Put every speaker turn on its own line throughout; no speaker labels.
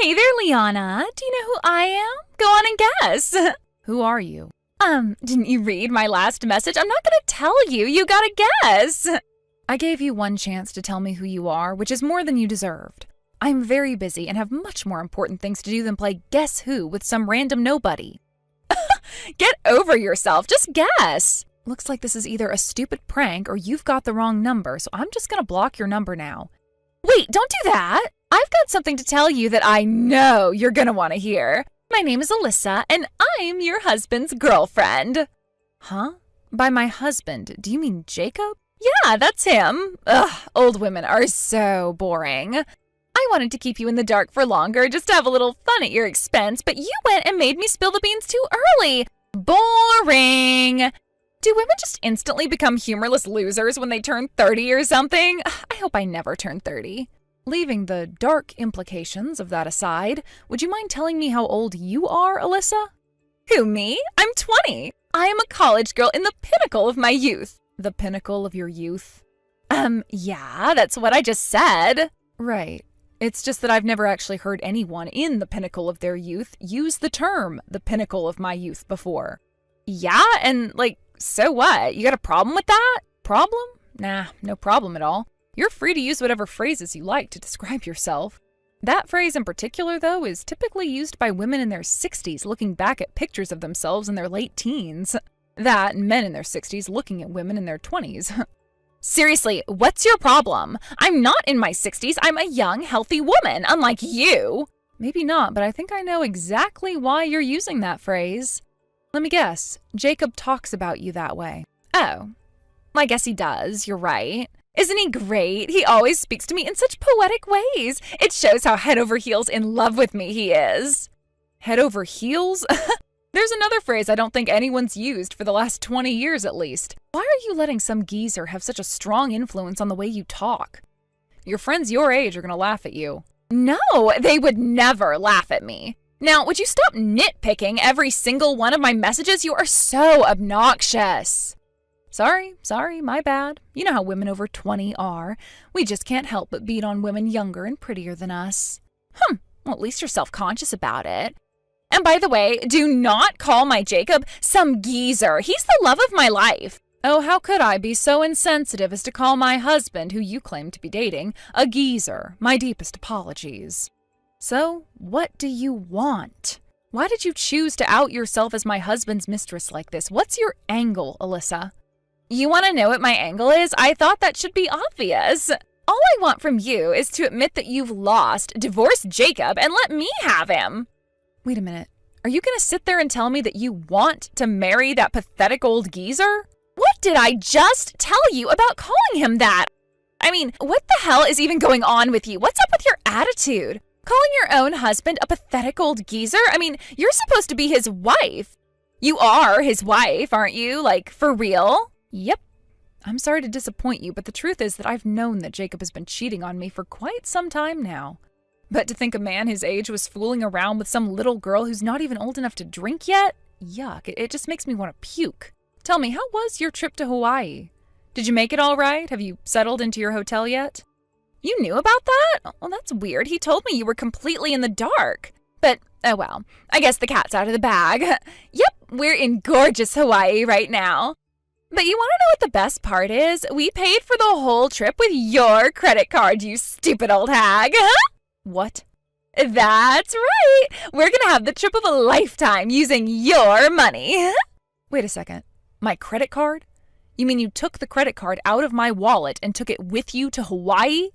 Hey there, Liana. Do you know who I am? Go on and guess.
Who are you?
Didn't you read my last message? I'm not gonna tell you. You gotta guess.
I gave you one chance to tell me who you are, which is more than you deserved. I'm very busy and have much more important things to do than play Guess Who with some random nobody.
Get over yourself. Just guess.
Looks like this is either a stupid prank or you've got the wrong number, so I'm just gonna block your number now.
Wait, don't do that. I've got something to tell you that I know you're gonna want to hear. My name is Alyssa, and I'm your husband's girlfriend.
Huh? By my husband, do you mean Jacob?
Yeah, that's him. Ugh, old women are so boring. I wanted to keep you in the dark for longer just to have a little fun at your expense, but you went and made me spill the beans too early. Boring. Do women just instantly become humorless losers when they turn 30 or something? I hope I never turn 30.
Leaving the dark implications of that aside, would you mind telling me how old you are, Alyssa?
Who, me? I'm 20. I am a college girl in the pinnacle of my youth.
The pinnacle of your youth?
Yeah, that's what I just said.
Right. It's just that I've never actually heard anyone in the pinnacle of their youth use the term, the pinnacle of my youth, before.
Yeah, and so what? You got a problem with that?
Problem? Nah, no problem at all. You're free to use whatever phrases you like to describe yourself. That phrase in particular, though, is typically used by women in their 60s looking back at pictures of themselves in their late teens. That and men in their 60s looking at women in their 20s.
Seriously, what's your problem? I'm not in my 60s. I'm a young, healthy woman, unlike you.
Maybe not, but I think I know exactly why you're using that phrase. Let me guess. Jacob talks about you that way.
Oh, I guess he does. You're right. Isn't he great? He always speaks to me in such poetic ways. It shows how head over heels in love with me he is.
Head over heels? There's another phrase I don't think anyone's used for the last 20 years at least. Why are you letting some geezer have such a strong influence on the way you talk? Your friends your age are gonna laugh at you.
No, they would never laugh at me. Now, would you stop nitpicking every single one of my messages? You are so obnoxious.
Sorry, my bad. You know how women over 20 are. We just can't help but beat on women younger and prettier than us.
Well, at least you're self-conscious about it. And by the way, do not call my Jacob some geezer. He's the love of my life.
Oh, how could I be so insensitive as to call my husband, who you claim to be dating, a geezer? My deepest apologies. So, what do you want? Why did you choose to out yourself as my husband's mistress like this? What's your angle, Alyssa?
You want to know what my angle is? I thought that should be obvious. All I want from you is to admit that you've lost, divorce Jacob, and let me have him.
Wait a minute. Are you going to sit there and tell me that you want to marry that pathetic old geezer?
What did I just tell you about calling him that? I mean, what the hell is even going on with you? What's up with your attitude? Calling your own husband a pathetic old geezer? I mean, you're supposed to be his wife. You are his wife, aren't you? For real?
Yep. I'm sorry to disappoint you, but the truth is that I've known that Jacob has been cheating on me for quite some time now. But to think a man his age was fooling around with some little girl who's not even old enough to drink yet? Yuck, it just makes me want to puke. Tell me, how was your trip to Hawaii? Did you make it all right? Have you settled into your hotel yet?
You knew about that? Well, that's weird. He told me you were completely in the dark. But, oh well, I guess the cat's out of the bag. Yep, we're in gorgeous Hawaii right now. But you want to know what the best part is? We paid for the whole trip with your credit card, you stupid old hag.
What?
That's right. We're going to have the trip of a lifetime using your money.
Wait a second. My credit card? You mean you took the credit card out of my wallet and took it with you to Hawaii?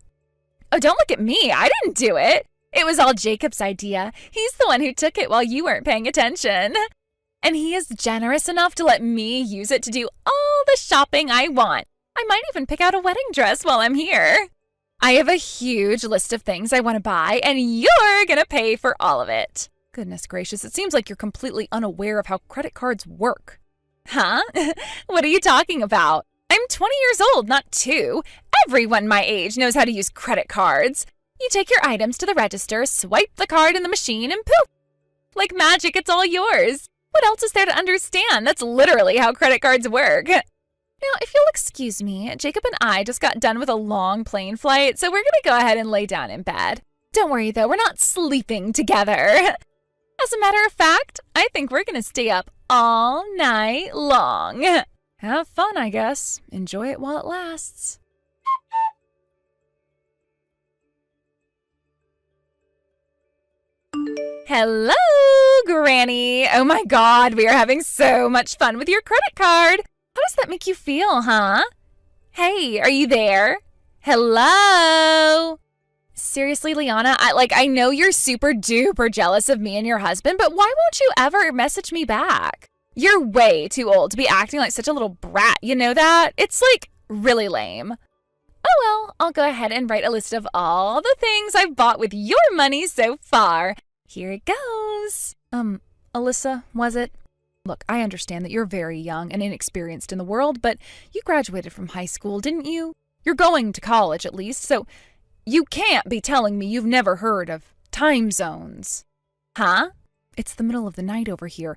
Oh, don't look at me. I didn't do it. It was all Jacob's idea. He's the one who took it while you weren't paying attention. And he is generous enough to let me use it to do all the shopping I want. I might even pick out a wedding dress while I'm here. I have a huge list of things I want to buy, and you're going to pay for all of it.
Goodness gracious, it seems like you're completely unaware of how credit cards work.
Huh? What are you talking about? I'm 20 years old, not 2. Everyone my age knows how to use credit cards. You take your items to the register, swipe the card in the machine, and poof! Like magic, it's all yours. What else is there to understand? That's literally how credit cards work. Now, if you'll excuse me, Jacob and I just got done with a long plane flight, so we're going to go ahead and lay down in bed. Don't worry, though, we're not sleeping together. As a matter of fact, I think we're gonna stay up all night long.
Have fun, I guess. Enjoy it while it lasts.
Hello, Granny. Oh my God, we are having so much fun with your credit card. How does that make you feel, huh? Hey, are you there? Hello? Seriously, Liana, I know you're super duper jealous of me and your husband, but why won't you ever message me back? You're way too old to be acting like such a little brat, you know that? It's really lame. Oh well, I'll go ahead and write a list of all the things I've bought with your money so far. Here it goes.
Alyssa, was it? Look, I understand that you're very young and inexperienced in the world, but you graduated from high school, didn't you? You're going to college at least, so you can't be telling me you've never heard of time zones.
Huh?
It's the middle of the night over here.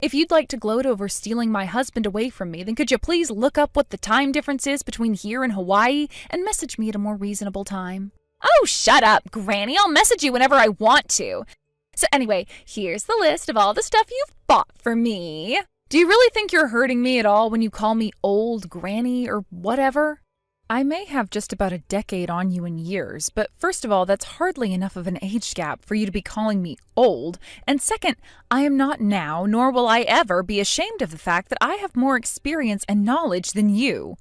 If you'd like to gloat over stealing my husband away from me, then could you please look up what the time difference is between here and Hawaii and message me at a more reasonable time?
Oh, shut up, Granny. I'll message you whenever I want to. So anyway, here's the list of all the stuff you've bought for me.
Do you really think you're hurting me at all when you call me old Granny or whatever? I may have just about a decade on you in years, but first of all, that's hardly enough of an age gap for you to be calling me old. And second, I am not now, nor will I ever be ashamed of the fact that I have more experience and knowledge than you.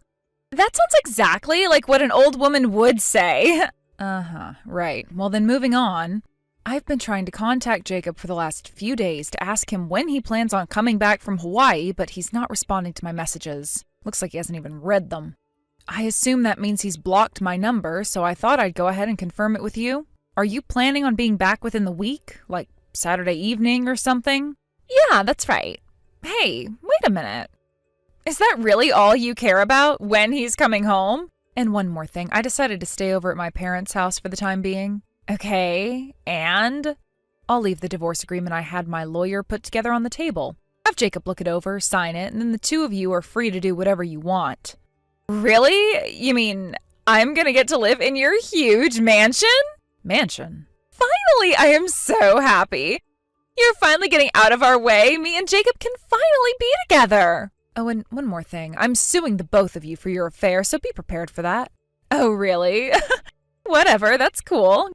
That sounds exactly like what an old woman would say.
Right. Well, then moving on. I've been trying to contact Jacob for the last few days to ask him when he plans on coming back from Hawaii, but he's not responding to my messages. Looks like he hasn't even read them. I assume that means he's blocked my number, so I thought I'd go ahead and confirm it with you. Are you planning on being back within the week? Like Saturday evening or something?
Yeah, that's right. Hey, wait a minute. Is that really all you care about, when he's coming home?
And one more thing, I decided to stay over at my parents' house for the time being.
Okay, and?
I'll leave the divorce agreement I had my lawyer put together on the table. Have Jacob look it over, sign it, and then the two of you are free to do whatever you want.
Really? You mean I'm gonna get to live in your huge mansion?
Mansion?
Finally, I am so happy. You're finally getting out of our way. Me and Jacob can finally be together.
Oh, and one more thing. I'm suing the both of you for your affair, so be prepared for that.
Oh, really? Whatever, that's cool.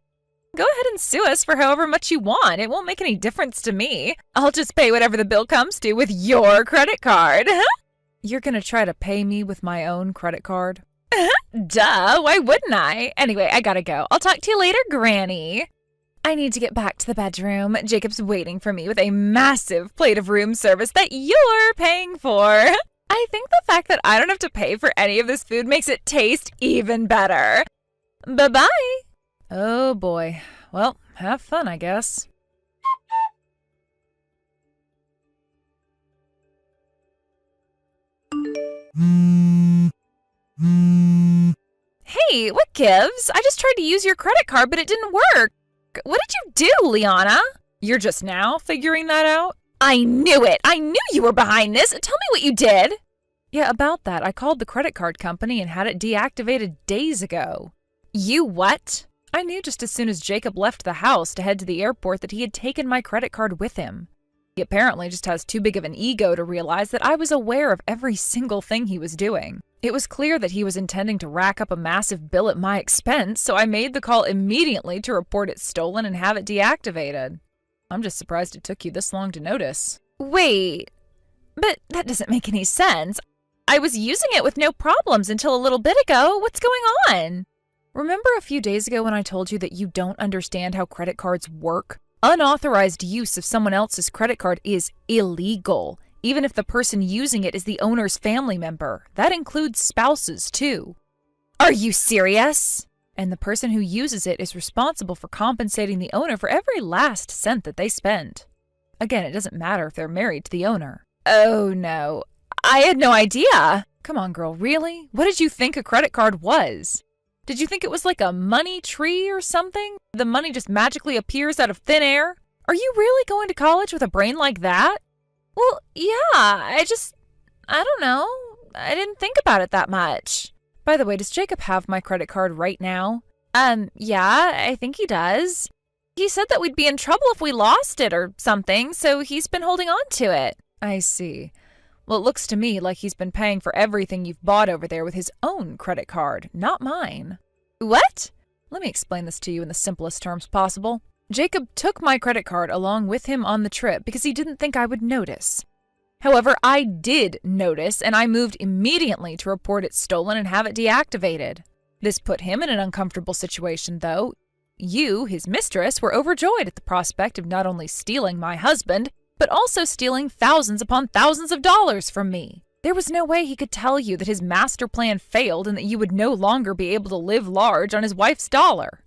Go ahead and sue us for however much you want. It won't make any difference to me. I'll just pay whatever the bill comes to with your credit card.
You're gonna try to pay me with my own credit card?
Duh, why wouldn't I? Anyway, I gotta go. I'll talk to you later, Granny. I need to get back to the bedroom. Jacob's waiting for me with a massive plate of room service that you're paying for. I think the fact that I don't have to pay for any of this food makes it taste even better. Bye-bye.
Oh boy. Well, have fun, I guess.
Hey, what gives? I just tried to use your credit card, but it didn't work. What did you do, Liana?
You're just now figuring that out?
I knew it. I knew you were behind this. Tell me what you did.
Yeah, about that. I called the credit card company and had it deactivated days ago.
You what?
I knew just as soon as Jacob left the house to head to the airport that he had taken my credit card with him. He apparently just has too big of an ego to realize that I was aware of every single thing he was doing. It was clear that he was intending to rack up a massive bill at my expense, so I made the call immediately to report it stolen and have it deactivated. I'm just surprised it took you this long to notice.
Wait, but that doesn't make any sense. I was using it with no problems until a little bit ago. What's going on?
Remember a few days ago when I told you that you don't understand how credit cards work? Unauthorized use of someone else's credit card is illegal, even if the person using it is the owner's family member. That includes spouses, too.
Are you serious?
And the person who uses it is responsible for compensating the owner for every last cent that they spend. Again, it doesn't matter if they're married to the owner.
Oh, no. I had no idea.
Come on, girl, really? What did you think a credit card was? Did you think it was like a money tree or something? The money just magically appears out of thin air? Are you really going to college with a brain like that?
Well, yeah, I don't know. I didn't think about it that much.
By the way, does Jacob have my credit card right now?
Yeah, I think he does. He said that we'd be in trouble if we lost it or something, so he's been holding on to it.
I see. Well, it looks to me like he's been paying for everything you've bought over there with his own credit card, not mine.
What?
Let me explain this to you in the simplest terms possible. Jacob took my credit card along with him on the trip because he didn't think I would notice. However, I did notice, and I moved immediately to report it stolen and have it deactivated. This put him in an uncomfortable situation, though. You, his mistress, were overjoyed at the prospect of not only stealing my husband, but also stealing thousands upon thousands of dollars from me. There was no way he could tell you that his master plan failed and that you would no longer be able to live large on his wife's dollar.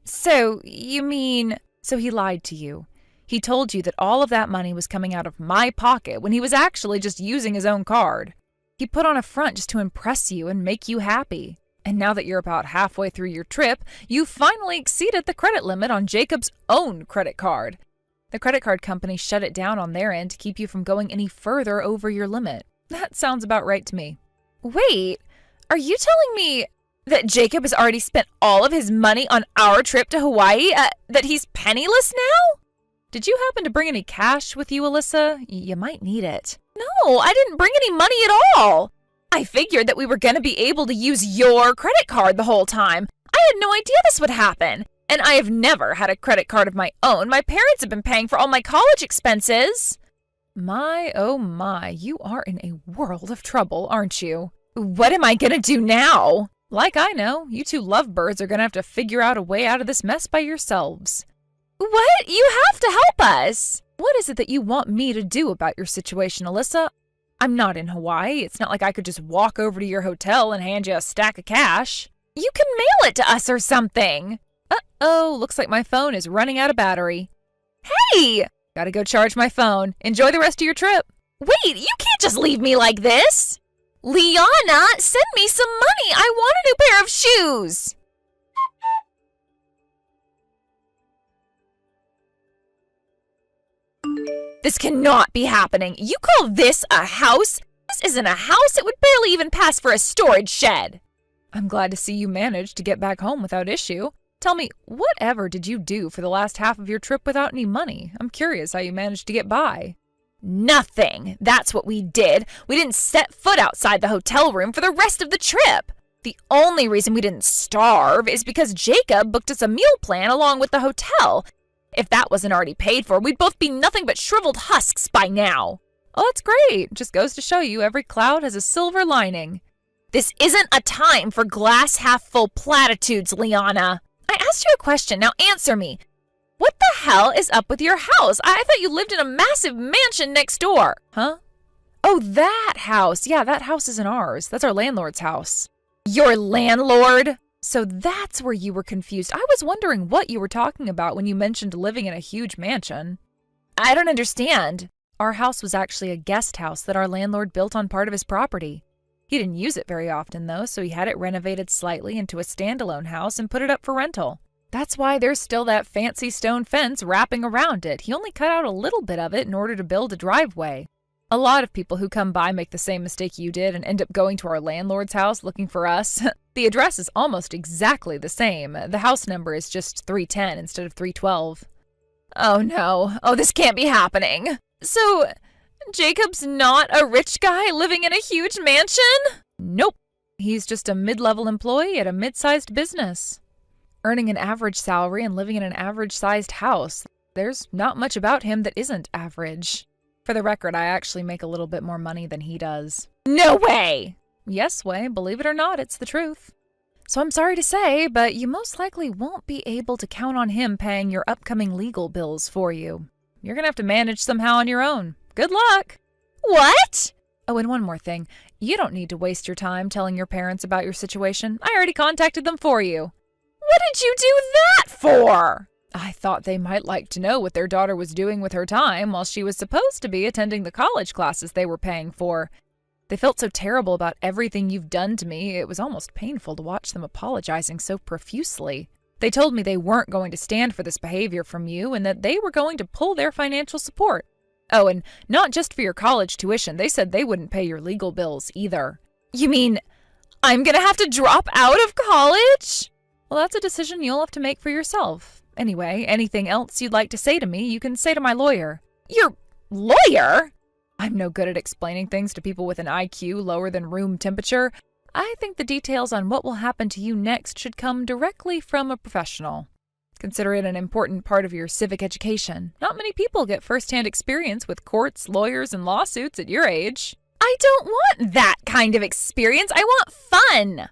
So, you mean...
So he lied to you. He told you that all of that money was coming out of my pocket when he was actually just using his own card. He put on a front just to impress you and make you happy. And now that you're about halfway through your trip, you finally exceeded the credit limit on Jacob's own credit card. The credit card company shut it down on their end to keep you from going any further over your limit. That sounds about right to me.
Wait, are you telling me that Jacob has already spent all of his money on our trip to Hawaii? That he's penniless now?
Did you happen to bring any cash with you, Alyssa? You might need it.
No, I didn't bring any money at all. I figured that we were going to be able to use your credit card the whole time. I had no idea this would happen. And I have never had a credit card of my own. My parents have been paying for all my college expenses.
My, oh my, you are in a world of trouble, aren't you?
What am I going to do now?
Like I know, you two lovebirds are going to have to figure out a way out of this mess by yourselves.
What? You have to help us.
What is it that you want me to do about your situation, Alyssa? I'm not in Hawaii. It's not like I could just walk over to your hotel and hand you a stack of cash.
You can mail it to us or something.
Uh-oh, looks like my phone is running out of battery.
Hey!
Gotta go charge my phone. Enjoy the rest of your trip.
Wait, you can't just leave me like this. Liana, send me some money. I want a new pair of shoes. This cannot be happening. You call this a house? This isn't a house. It would barely even pass for a storage shed.
I'm glad to see you managed to get back home without issue. Tell me, whatever did you do for the last half of your trip without any money? I'm curious how you managed to get by.
Nothing. That's what we did. We didn't set foot outside the hotel room for the rest of the trip. The only reason we didn't starve is because Jacob booked us a meal plan along with the hotel. If that wasn't already paid for, we'd both be nothing but shriveled husks by now.
Oh, that's great. Just goes to show you every cloud has a silver lining.
This isn't a time for glass half full platitudes, Liana. I asked you a question. Now answer me. What the hell is up with your house? I thought you lived in a massive mansion next door.
Huh? Oh, that house. Yeah, that house isn't ours. That's our landlord's house.
Your landlord?
So that's where you were confused. I was wondering what you were talking about when you mentioned living in a huge mansion.
I don't understand.
Our house was actually a guest house that our landlord built on part of his property. He didn't use it very often, though, so he had it renovated slightly into a standalone house and put it up for rental. That's why there's still that fancy stone fence wrapping around it. He only cut out a little bit of it in order to build a driveway. A lot of people who come by make the same mistake you did and end up going to our landlord's house looking for us. The address is almost exactly the same. The house number is just 310 instead of 312.
Oh no. Oh, this can't be happening. So, Jacob's not a rich guy living in a huge mansion?
Nope. He's just a mid-level employee at a mid-sized business, earning an average salary and living in an average-sized house. There's not much about him that isn't average. For the record, I actually make a little bit more money than he does.
No way!
Yes, Way, believe it or not, it's the truth. So I'm sorry to say, but you most likely won't be able to count on him paying your upcoming legal bills for you. You're gonna have to manage somehow on your own. Good luck!
What?
Oh, and one more thing. You don't need to waste your time telling your parents about your situation. I already contacted them for you.
What did you do that for?
I thought they might like to know what their daughter was doing with her time while she was supposed to be attending the college classes they were paying for. They felt so terrible about everything you've done to me, it was almost painful to watch them apologizing so profusely. They told me they weren't going to stand for this behavior from you and that they were going to pull their financial support. Oh, and not just for your college tuition, they said they wouldn't pay your legal bills either.
You mean I'm gonna have to drop out of college?
Well, that's a decision you'll have to make for yourself. Anyway, anything else you'd like to say to me, you can say to my lawyer.
Your lawyer?
I'm no good at explaining things to people with an IQ lower than room temperature. I think the details on what will happen to you next should come directly from a professional. Consider it an important part of your civic education. Not many people get first-hand experience with courts, lawyers, and lawsuits at your age.
I don't want that kind of experience. I want fun.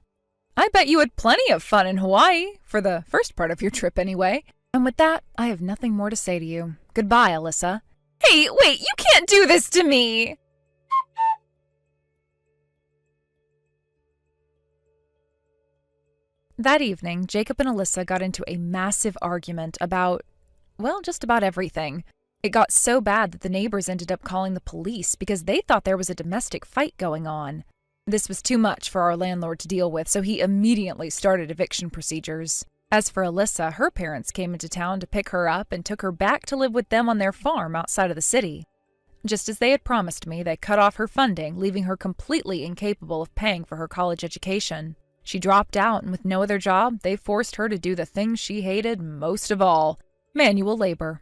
I bet you had plenty of fun in Hawaii, for the first part of your trip anyway. And with that, I have nothing more to say to you. Goodbye, Alyssa.
Hey, wait, you can't do this to me.
That evening, Jacob and Alyssa got into a massive argument about, well, just about everything. It got so bad that the neighbors ended up calling the police because they thought there was a domestic fight going on. This was too much for our landlord to deal with, so he immediately started eviction procedures. As for Alyssa, her parents came into town to pick her up and took her back to live with them on their farm outside of the city. Just as they had promised me, they cut off her funding, leaving her completely incapable of paying for her college education. She dropped out, and with no other job, they forced her to do the thing she hated most of all, manual labor.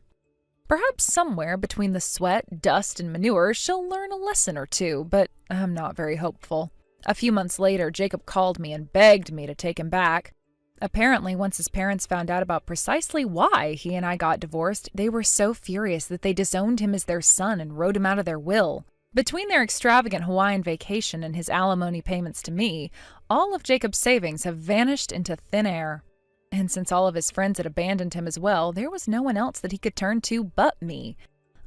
Perhaps somewhere between the sweat, dust, and manure, she'll learn a lesson or two, but I'm not very hopeful. A few months later, Jacob called me and begged me to take him back. Apparently, once his parents found out about precisely why he and I got divorced, they were so furious that they disowned him as their son and wrote him out of their will. Between their extravagant Hawaiian vacation and his alimony payments to me, all of Jacob's savings have vanished into thin air. And since all of his friends had abandoned him as well, there was no one else that he could turn to but me.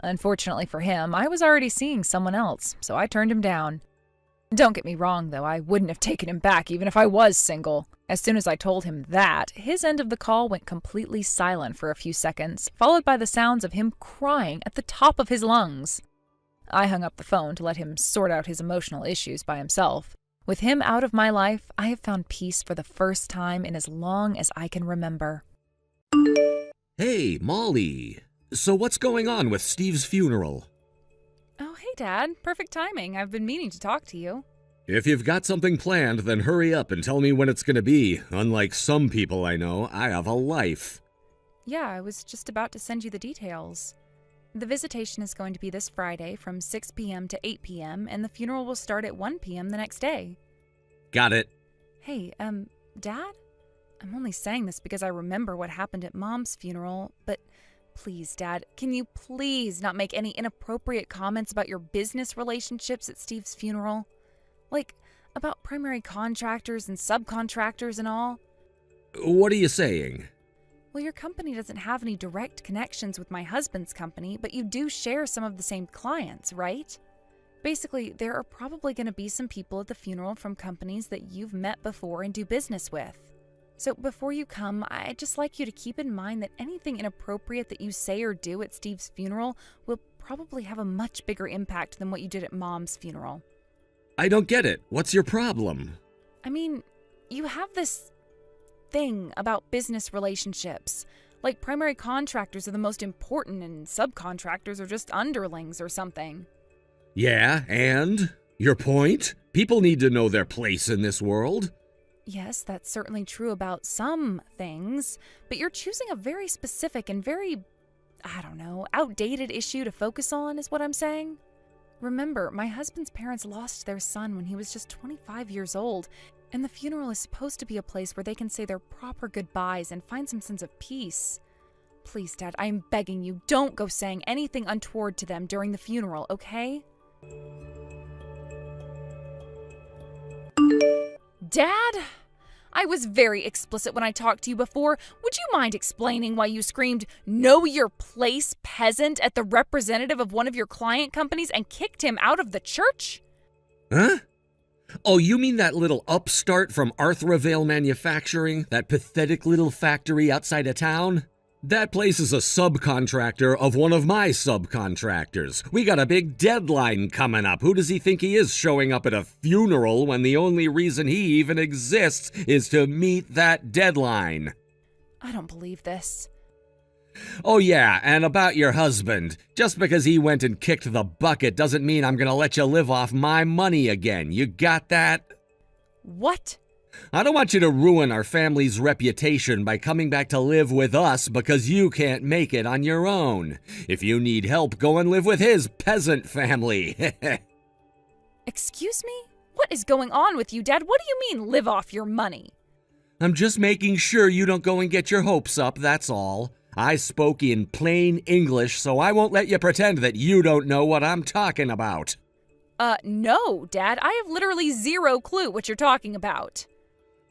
Unfortunately for him, I was already seeing someone else, so I turned him down. Don't get me wrong, though, I wouldn't have taken him back even if I was single. As soon as I told him that, his end of the call went completely silent for a few seconds, followed by the sounds of him crying at the top of his lungs. I hung up the phone to let him sort out his emotional issues by himself. With him out of my life, I have found peace for the first time in as long as I can remember.
Hey, Molly. So what's going on with Steve's funeral?
Oh, hey, Dad. Perfect timing. I've been meaning to talk to you.
If you've got something planned, then hurry up and tell me when it's gonna be. Unlike some people I know, I have a life.
Yeah, I was just about to send you the details. The visitation is going to be this Friday from 6 p.m. to 8 p.m., and the funeral will start at 1 p.m. the next day.
Got it.
Hey, Dad? I'm only saying this because I remember what happened at Mom's funeral, but please, Dad, can you please not make any inappropriate comments about your business relationships at Steve's funeral? Like, about primary contractors and subcontractors and all?
What are you saying?
Well, your company doesn't have any direct connections with my husband's company, but you do share some of the same clients, right? Basically, there are probably going to be some people at the funeral from companies that you've met before and do business with. So before you come, I'd just like you to keep in mind that anything inappropriate that you say or do at Steve's funeral will probably have a much bigger impact than what you did at Mom's funeral.
I don't get it. What's your problem?
I mean, you have this thing about business relationships. Like primary contractors are the most important and subcontractors are just underlings or something.
Yeah, and? Your point? People need to know their place in this world.
Yes, that's certainly true about some things, but you're choosing a very specific and very, outdated issue to focus on, is what I'm saying. Remember, my husband's parents lost their son when he was just 25 years old, and the funeral is supposed to be a place where they can say their proper goodbyes and find some sense of peace. Please, Dad, I'm begging you, don't go saying anything untoward to them during the funeral, okay? Dad? I was very explicit when I talked to you before. Would you mind explaining why you screamed, "Know your place, peasant," at the representative of one of your client companies and kicked him out of the church?
Huh? Oh, you mean that little upstart from Arthravale Manufacturing? That pathetic little factory outside of town? That place is a subcontractor of one of my subcontractors. We got a big deadline coming up. Who does he think he is showing up at a funeral when the only reason he even exists is to meet that deadline?
I don't believe this.
Oh yeah, and about your husband. Just because he went and kicked the bucket doesn't mean I'm gonna let you live off my money again. You got that?
What?
I don't want you to ruin our family's reputation by coming back to live with us because you can't make it on your own. If you need help, go and live with his peasant family.
Excuse me? What is going on with you, Dad? What do you mean, live off your money?
I'm just making sure you don't go and get your hopes up, that's all. I spoke in plain English, so I won't let you pretend that you don't know what I'm talking about.
No, Dad. I have literally zero clue what you're talking about.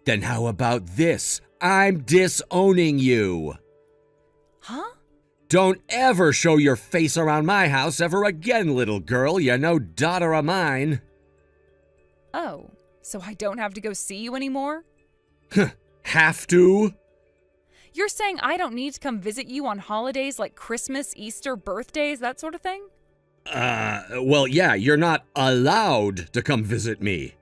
Then how about this? I'm disowning you.
Huh?
Don't ever show your face around my house ever again, little girl. You're no daughter of mine.
Oh, so I don't have to go see you anymore?
Have to?
You're saying I don't need to come visit you on holidays like Christmas, Easter, birthdays, that sort of thing?
Well, yeah, you're not allowed to come visit me.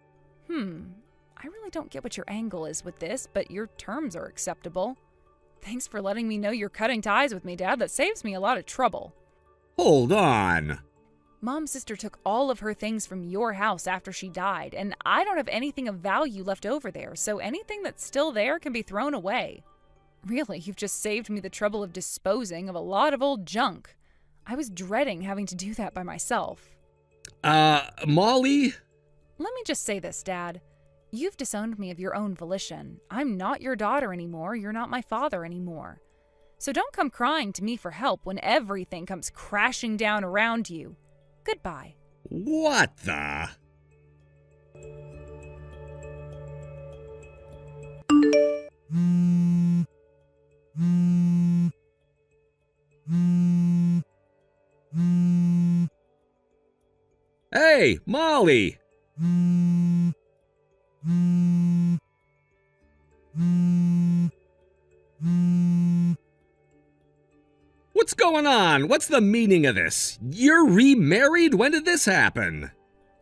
I really don't get what your angle is with this, but your terms are acceptable. Thanks for letting me know you're cutting ties with me, Dad. That saves me a lot of trouble.
Hold on.
Mom's sister took all of her things from your house after she died, and I don't have anything of value left over there, so anything that's still there can be thrown away. Really, you've just saved me the trouble of disposing of a lot of old junk. I was dreading having to do that by myself.
Molly?
Let me just say this, Dad. You've disowned me of your own volition. I'm not your daughter anymore. You're not my father anymore. So don't come crying to me for help when everything comes crashing down around you. Goodbye.
What the? Hey, Molly! What's going on? What's the meaning of this? You're remarried? When did this happen?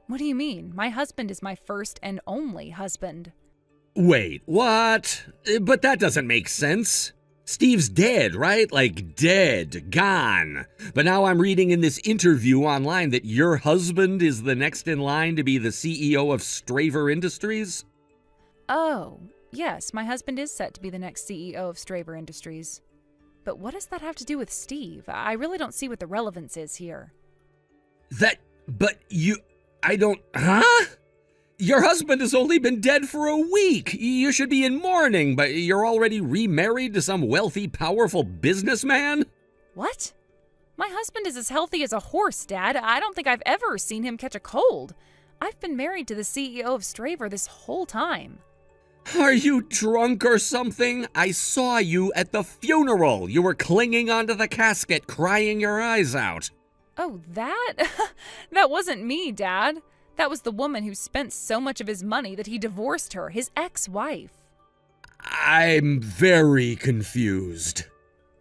What do you mean? My husband is my first and only husband.
Wait, what? But that doesn't make sense. Steve's dead, right? Like dead, gone. But now I'm reading in this interview online that your husband is the next in line to be the CEO of Straver Industries?
Oh, yes, my husband is set to be the next CEO of Straver Industries. But what does that have to do with Steve? I really don't see what the relevance is here.
Huh? Your husband has only been dead for a week. You should be in mourning, but you're already remarried to some wealthy, powerful businessman?
What? My husband is as healthy as a horse, Dad. I don't think I've ever seen him catch a cold. I've been married to the CEO of Straver this whole time.
Are you drunk or something? I saw you at the funeral. You were clinging onto the casket, crying your eyes out.
Oh, that? That wasn't me, Dad. That was the woman who spent so much of his money that he divorced her, his ex-wife.
I'm very confused.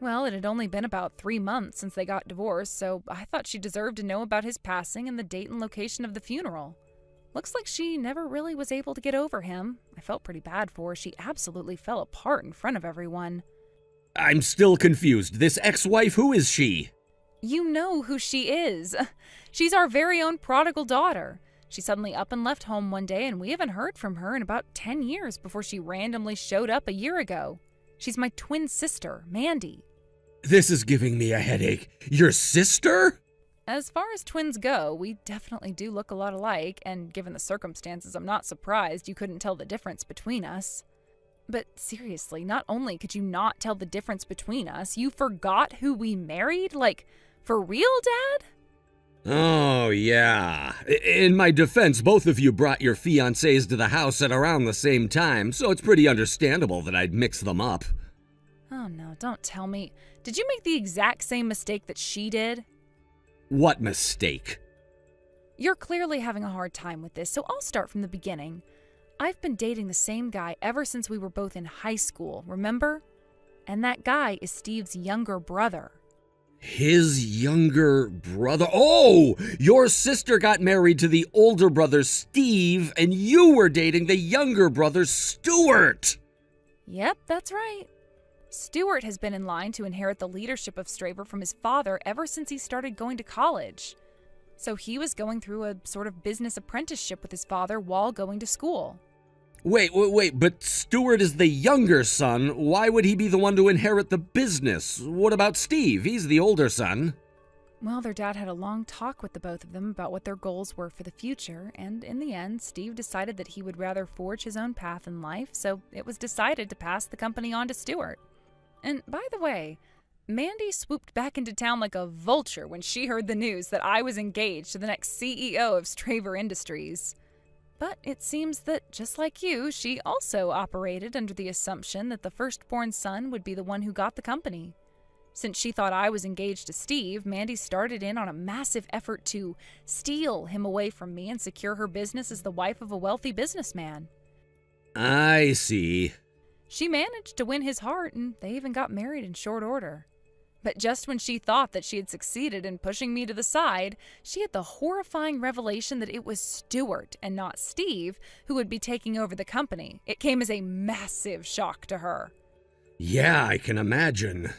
Well, it had only been about 3 months since they got divorced, so I thought she deserved to know about his passing and the date and location of the funeral. Looks like she never really was able to get over him. I felt pretty bad for her. She absolutely fell apart in front of everyone.
I'm still confused. This ex-wife, who is she?
You know who she is. She's our very own prodigal daughter. She suddenly up and left home one day, and we haven't heard from her in about 10 years before she randomly showed up a year ago. She's my twin sister, Mandy.
This is giving me a headache. Your sister?
As far as twins go, we definitely do look a lot alike, and given the circumstances, I'm not surprised you couldn't tell the difference between us. But seriously, not only could you not tell the difference between us, you forgot who we married? Like, for real, Dad?
Oh, yeah. In my defense, both of you brought your fiancés to the house at around the same time, so it's pretty understandable that I'd mix them up.
Oh no, don't tell me. Did you make the exact same mistake that she did?
What mistake?
You're clearly having a hard time with this, so I'll start from the beginning. I've been dating the same guy ever since we were both in high school, remember? And that guy is Steve's younger brother.
His younger brother? Oh! Your sister got married to the older brother, Steve, and you were dating the younger brother, Stuart!
Yep, that's right. Stuart has been in line to inherit the leadership of Straver from his father ever since he started going to college. So he was going through a sort of business apprenticeship with his father while going to school.
Wait, but Stuart is the younger son. Why would he be the one to inherit the business? What about Steve? He's the older son.
Well, their dad had a long talk with the both of them about what their goals were for the future, and in the end, Steve decided that he would rather forge his own path in life, so it was decided to pass the company on to Stuart. And by the way, Mandy swooped back into town like a vulture when she heard the news that I was engaged to the next CEO of Straver Industries. But it seems that, just like you, she also operated under the assumption that the firstborn son would be the one who got the company. Since she thought I was engaged to Steve, Mandy started in on a massive effort to steal him away from me and secure her business as the wife of a wealthy businessman.
I see.
She managed to win his heart, and they even got married in short order. But just when she thought that she had succeeded in pushing me to the side, she had the horrifying revelation that it was Stuart and not Steve who would be taking over the company. It came as a massive shock to her.
Yeah, I can imagine.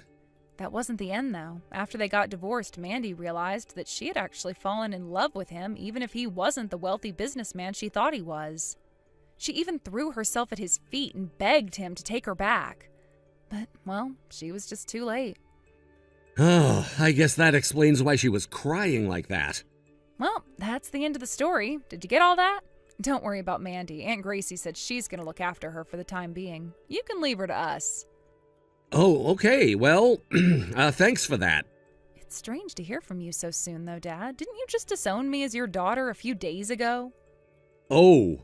That wasn't the end, though. After they got divorced, Mandy realized that she had actually fallen in love with him, even if he wasn't the wealthy businessman she thought he was. She even threw herself at his feet and begged him to take her back. But, well, she was just too late.
Oh, I guess that explains why she was crying like that.
Well, that's the end of the story. Did you get all that? Don't worry about Mandy. Aunt Gracie said she's going to look after her for the time being. You can leave her to us.
Oh, okay. Well, thanks for that.
It's strange to hear from you so soon, though, Dad. Didn't you just disown me as your daughter a few days ago?
Oh,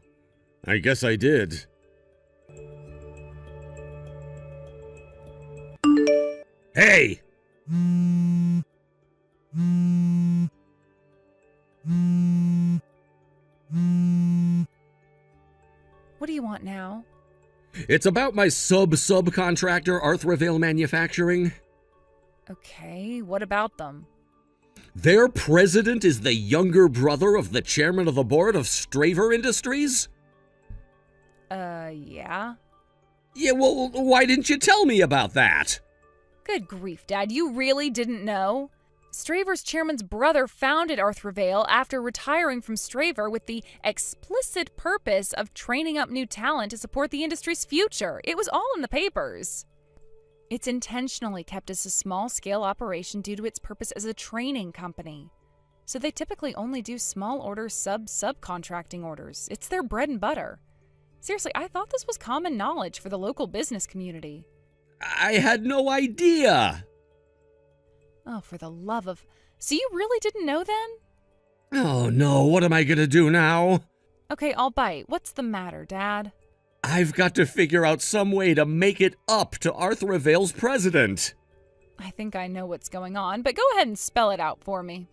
I guess I did. Hey!
What do you want now?
It's about my subcontractor, Arthravale Manufacturing.
Okay, what about them?
Their president is the younger brother of the chairman of the board of Straver Industries?
Yeah?
Yeah, well, why didn't you tell me about that?
Good grief, Dad, you really didn't know? Straver's chairman's brother founded Arthravale after retiring from Straver with the explicit purpose of training up new talent to support the industry's future. It was all in the papers. It's intentionally kept as a small-scale operation due to its purpose as a training company. So they typically only do small order subcontracting orders. It's their bread and butter. Seriously, I thought this was common knowledge for the local business community.
I had no idea.
Oh, for the love of... So you really didn't know then?
Oh no, what am I gonna do now?
Okay, I'll bite. What's the matter, Dad?
I've got to figure out some way to make it up to Arthravale's president.
I think I know what's going on, but go ahead and spell it out for me.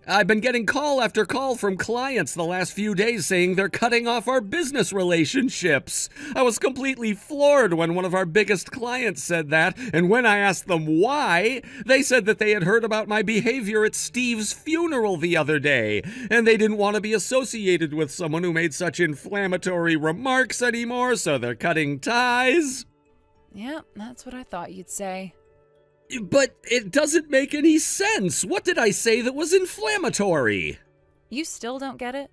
I've been getting call after call from clients the last few days saying they're cutting off our business relationships. I was completely floored when one of our biggest clients said that, and when I asked them why, they said that they had heard about my behavior at Steve's funeral the other day, and they didn't want to be associated with someone who made such inflammatory remarks anymore, so they're cutting ties.
Yeah, that's what I thought you'd say.
But it doesn't make any sense. What did I say that was inflammatory?
You still don't get it?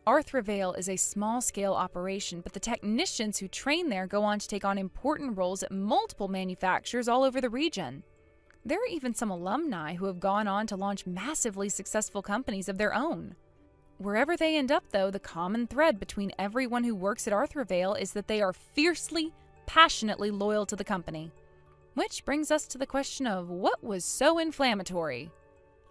Arthravale is a small-scale operation, but the technicians who train there go on to take on important roles at multiple manufacturers all over the region. There are even some alumni who have gone on to launch massively successful companies of their own. Wherever they end up, though, the common thread between everyone who works at Arthravale is that they are fiercely, passionately loyal to the company. Which brings us to the question of what was so inflammatory?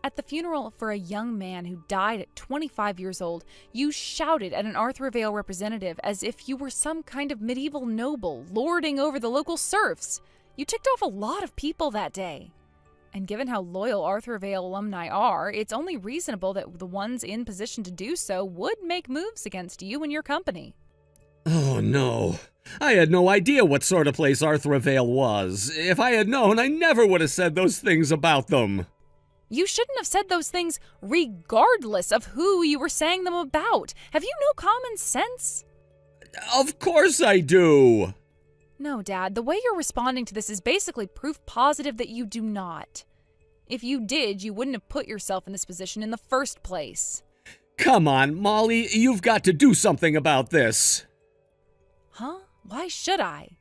At the funeral for a young man who died at 25 years old, you shouted at an Arthravale representative as if you were some kind of medieval noble lording over the local serfs. You ticked off a lot of people that day. And given how loyal Arthravale alumni are, it's only reasonable that the ones in position to do so would make moves against you and your company.
Oh no. I had no idea what sort of place Arthravale was. If I had known, I never would have said those things about them.
You shouldn't have said those things regardless of who you were saying them about. Have you no common sense?
Of course I do.
No, Dad. The way you're responding to this is basically proof positive that you do not. If you did, you wouldn't have put yourself in this position in the first place.
Come on, Molly. You've got to do something about this.
Huh? Why should I?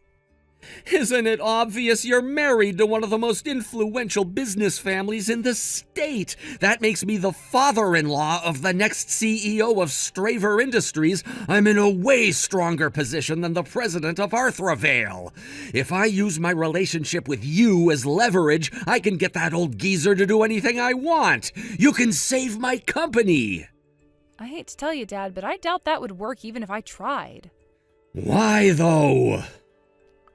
Isn't it obvious you're married to one of the most influential business families in the state? That makes me the father-in-law of the next CEO of Straver Industries. I'm in a way stronger position than the president of Arthravale. If I use my relationship with you as leverage, I can get that old geezer to do anything I want. You can save my company.
I hate to tell you, Dad, but I doubt that would work even if I tried.
Why, though?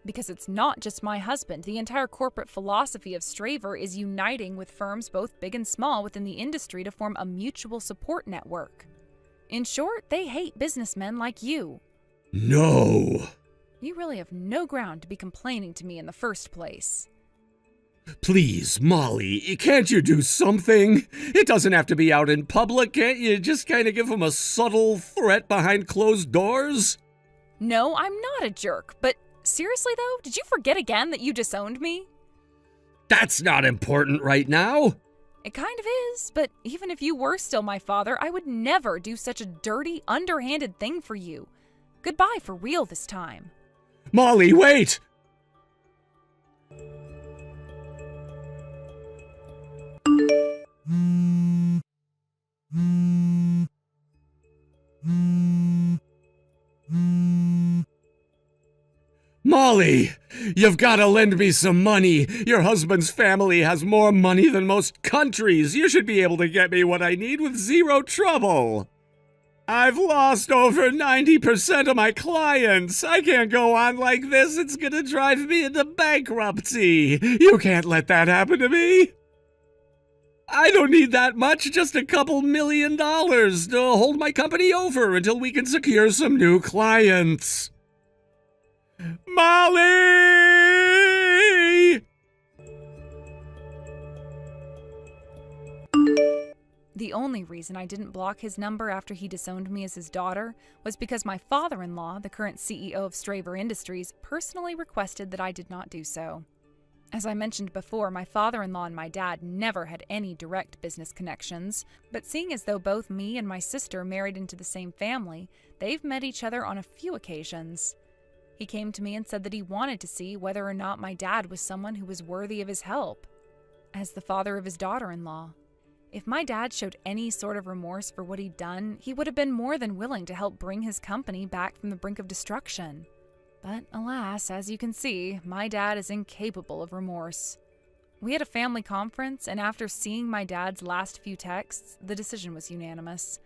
Because it's not just my husband. The entire corporate philosophy of Straver is uniting with firms both big and small within the industry to form a mutual support network. In short, they hate businessmen like you.
No.
You really have no ground to be complaining to me in the first place.
Please, Molly, can't you do something? It doesn't have to be out in public. Can't you just kind of give him a subtle threat behind closed doors?
No, I'm not a jerk, but seriously though, did you forget again that you disowned me?
That's not important right now.
It kind of is, but even if you were still my father, I would never do such a dirty, underhanded thing for you. Goodbye for real this time.
Molly, wait! Molly, you've got to lend me some money. Your husband's family has more money than most countries. You should be able to get me what I need with zero trouble. I've lost over 90% of my clients. I can't go on like this. It's gonna drive me into bankruptcy. You can't let that happen to me. I don't need that much, just a couple $1 million to hold my company over until we can secure some new clients. Molly!
The only reason I didn't block his number after he disowned me as his daughter was because my father-in-law, the current CEO of Straver Industries, personally requested that I did not do so. As I mentioned before, my father-in-law and my dad never had any direct business connections, but seeing as though both me and my sister married into the same family, they've met each other on a few occasions. He came to me and said that he wanted to see whether or not my dad was someone who was worthy of his help, as the father of his daughter-in-law. If my dad showed any sort of remorse for what he'd done, he would have been more than willing to help bring his company back from the brink of destruction. But alas, as you can see, my dad is incapable of remorse. We had a family conference, and after seeing my dad's last few texts, the decision was unanimous.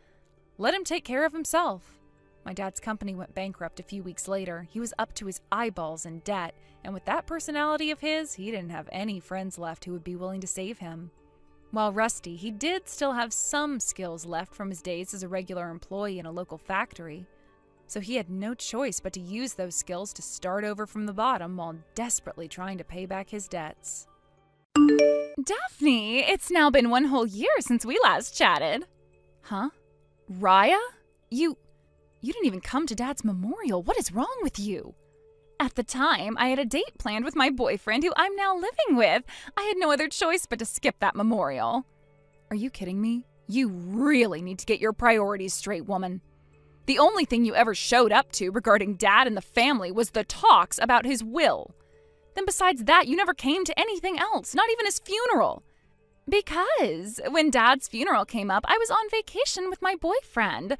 Let him take care of himself. My dad's company went bankrupt a few weeks later. He was up to his eyeballs in debt, and with that personality of his, he didn't have any friends left who would be willing to save him. While rusty, he did still have some skills left from his days as a regular employee in a local factory. So he had no choice but to use those skills to start over from the bottom while desperately trying to pay back his debts.
Daphne, it's now been 1 whole year since we last chatted.
Huh? Raya? You didn't even come to Dad's memorial. What is wrong with you?
At the time, I had a date planned with my boyfriend who I'm now living with. I had no other choice but to skip that memorial.
Are you kidding me? You really need to get your priorities straight, woman. The only thing you ever showed up to regarding Dad and the family was the talks about his will. Then besides that, you never came to anything else, not even his funeral.
Because when Dad's funeral came up, I was on vacation with my boyfriend.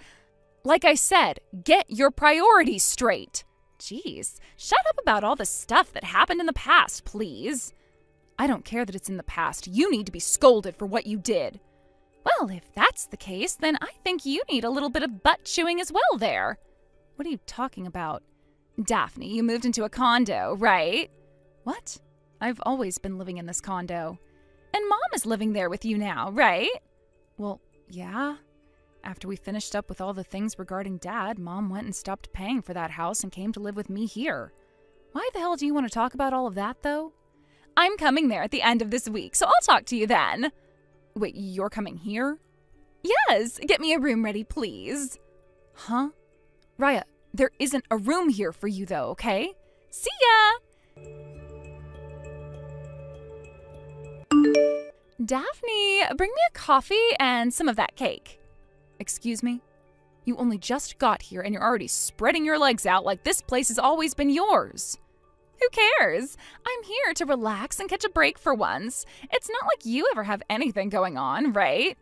Like I said, get your priorities straight.
Jeez, shut up about all the stuff that happened in the past, please.
I don't care that it's in the past. You need to be scolded for what you did.
Well, if that's the case, then I think you need a little bit of butt chewing as well there.
What are you talking about?
Daphne, you moved into a condo, right?
What? I've always been living in this condo.
And Mom is living there with you now, right?
Well, yeah. After we finished up with all the things regarding Dad, Mom went and stopped paying for that house and came to live with me here. Why the hell do you want to talk about all of that, though?
I'm coming there at the end of this week, so I'll talk to you then.
Wait, you're coming here?
Yes, get me a room ready, please.
Huh? Raya, there isn't a room here for you, though, okay?
See ya! Daphne, bring me a coffee and some of that cake.
Excuse me? You only just got here and you're already spreading your legs out like this place has always been yours.
Who cares? I'm here to relax and catch a break for once. It's not like you ever have anything going on, right?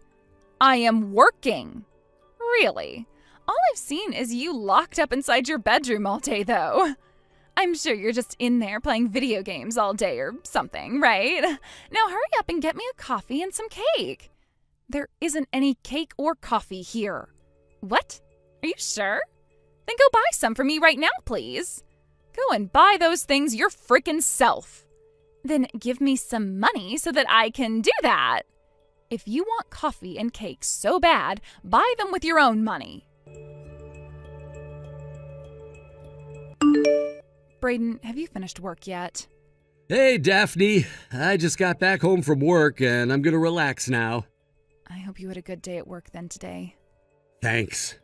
I am working.
Really? All I've seen is you locked up inside your bedroom all day, though. I'm sure you're just in there playing video games all day or something, right? Now hurry up and get me a coffee and some cake.
There isn't any cake or coffee here.
What? Are you sure? Then go buy some for me right now, please.
Go and buy those things your frickin' self.
Then give me some money so that I can do that.
If you want coffee and cake so bad, buy them with your own money. Braden, have you finished work yet?
Hey, Daphne. I just got back home from work and I'm gonna relax now.
I hope you had a good day at work then today.
Thanks.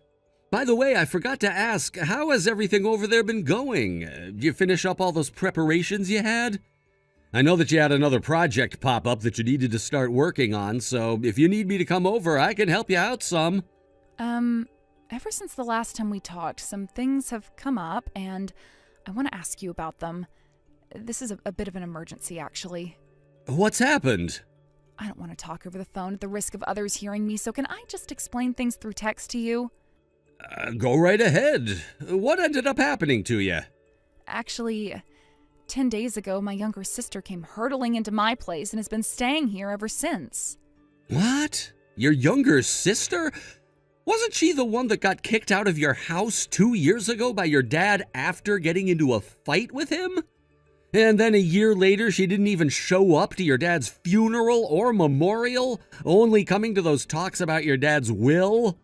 By the way, I forgot to ask, how has everything over there been going? Did you finish up all those preparations you had? I know that you had another project pop up that you needed to start working on, so if you need me to come over, I can help you out some.
Ever since the last time we talked, some things have come up, and I want to ask you about them. This is a bit of an emergency, actually.
What's happened?
I don't want to talk over the phone at the risk of others hearing me, so can I just explain things through text to you?
Go right ahead. What ended up happening to you?
Actually, 10 days ago, my younger sister came hurtling into my place and has been staying here ever since.
What? Your younger sister? Wasn't she the one that got kicked out of your house 2 years ago by your dad after getting into a fight with him? And then a year later, she didn't even show up to your dad's funeral or memorial, only coming to those talks about your dad's will?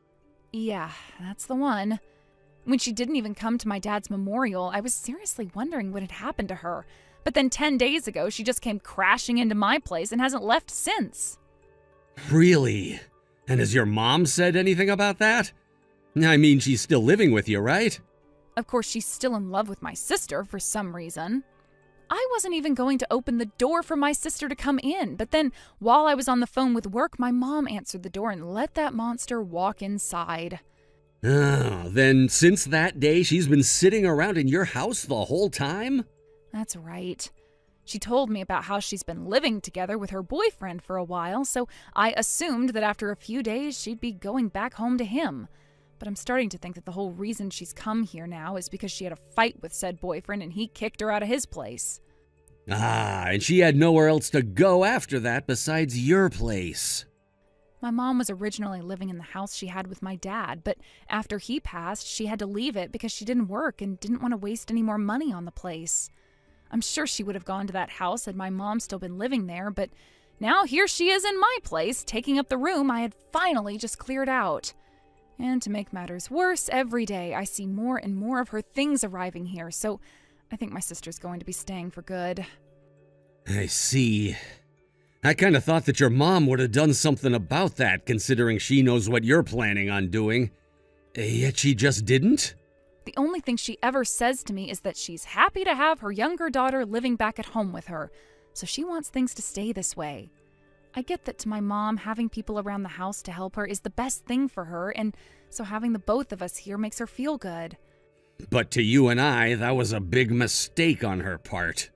Yeah, that's the one. When she didn't even come to my dad's memorial, I was seriously wondering what had happened to her. But then 10 days ago, she just came crashing into my place and hasn't left since.
Really? And has your mom said anything about that? I mean, she's still living with you, right?
Of course, she's still in love with my sister for some reason. I wasn't even going to open the door for my sister to come in, but then while I was on the phone with work, my mom answered the door and let that monster walk inside.
Oh, then since that day, she's been sitting around in your house the whole time?
That's right. She told me about how she's been living together with her boyfriend for a while, so I assumed that after a few days she'd be going back home to him. But I'm starting to think that the whole reason she's come here now is because she had a fight with said boyfriend and he kicked her out of his place.
Ah, and she had nowhere else to go after that besides your place.
My mom was originally living in the house she had with my dad, but after he passed, she had to leave it because she didn't work and didn't want to waste any more money on the place. I'm sure she would have gone to that house had my mom still been living there, but now here she is in my place, taking up the room I had finally just cleared out. And to make matters worse, every day I see more and more of her things arriving here, so I think my sister's going to be staying for good.
I see. I kind of thought that your mom would have done something about that, considering she knows what you're planning on doing. Yet she just didn't?
The only thing she ever says to me is that she's happy to have her younger daughter living back at home with her, so she wants things to stay this way. I get that to my mom, having people around the house to help her is the best thing for her, and so having the both of us here makes her feel good.
But to you and I, that was a big mistake on her part.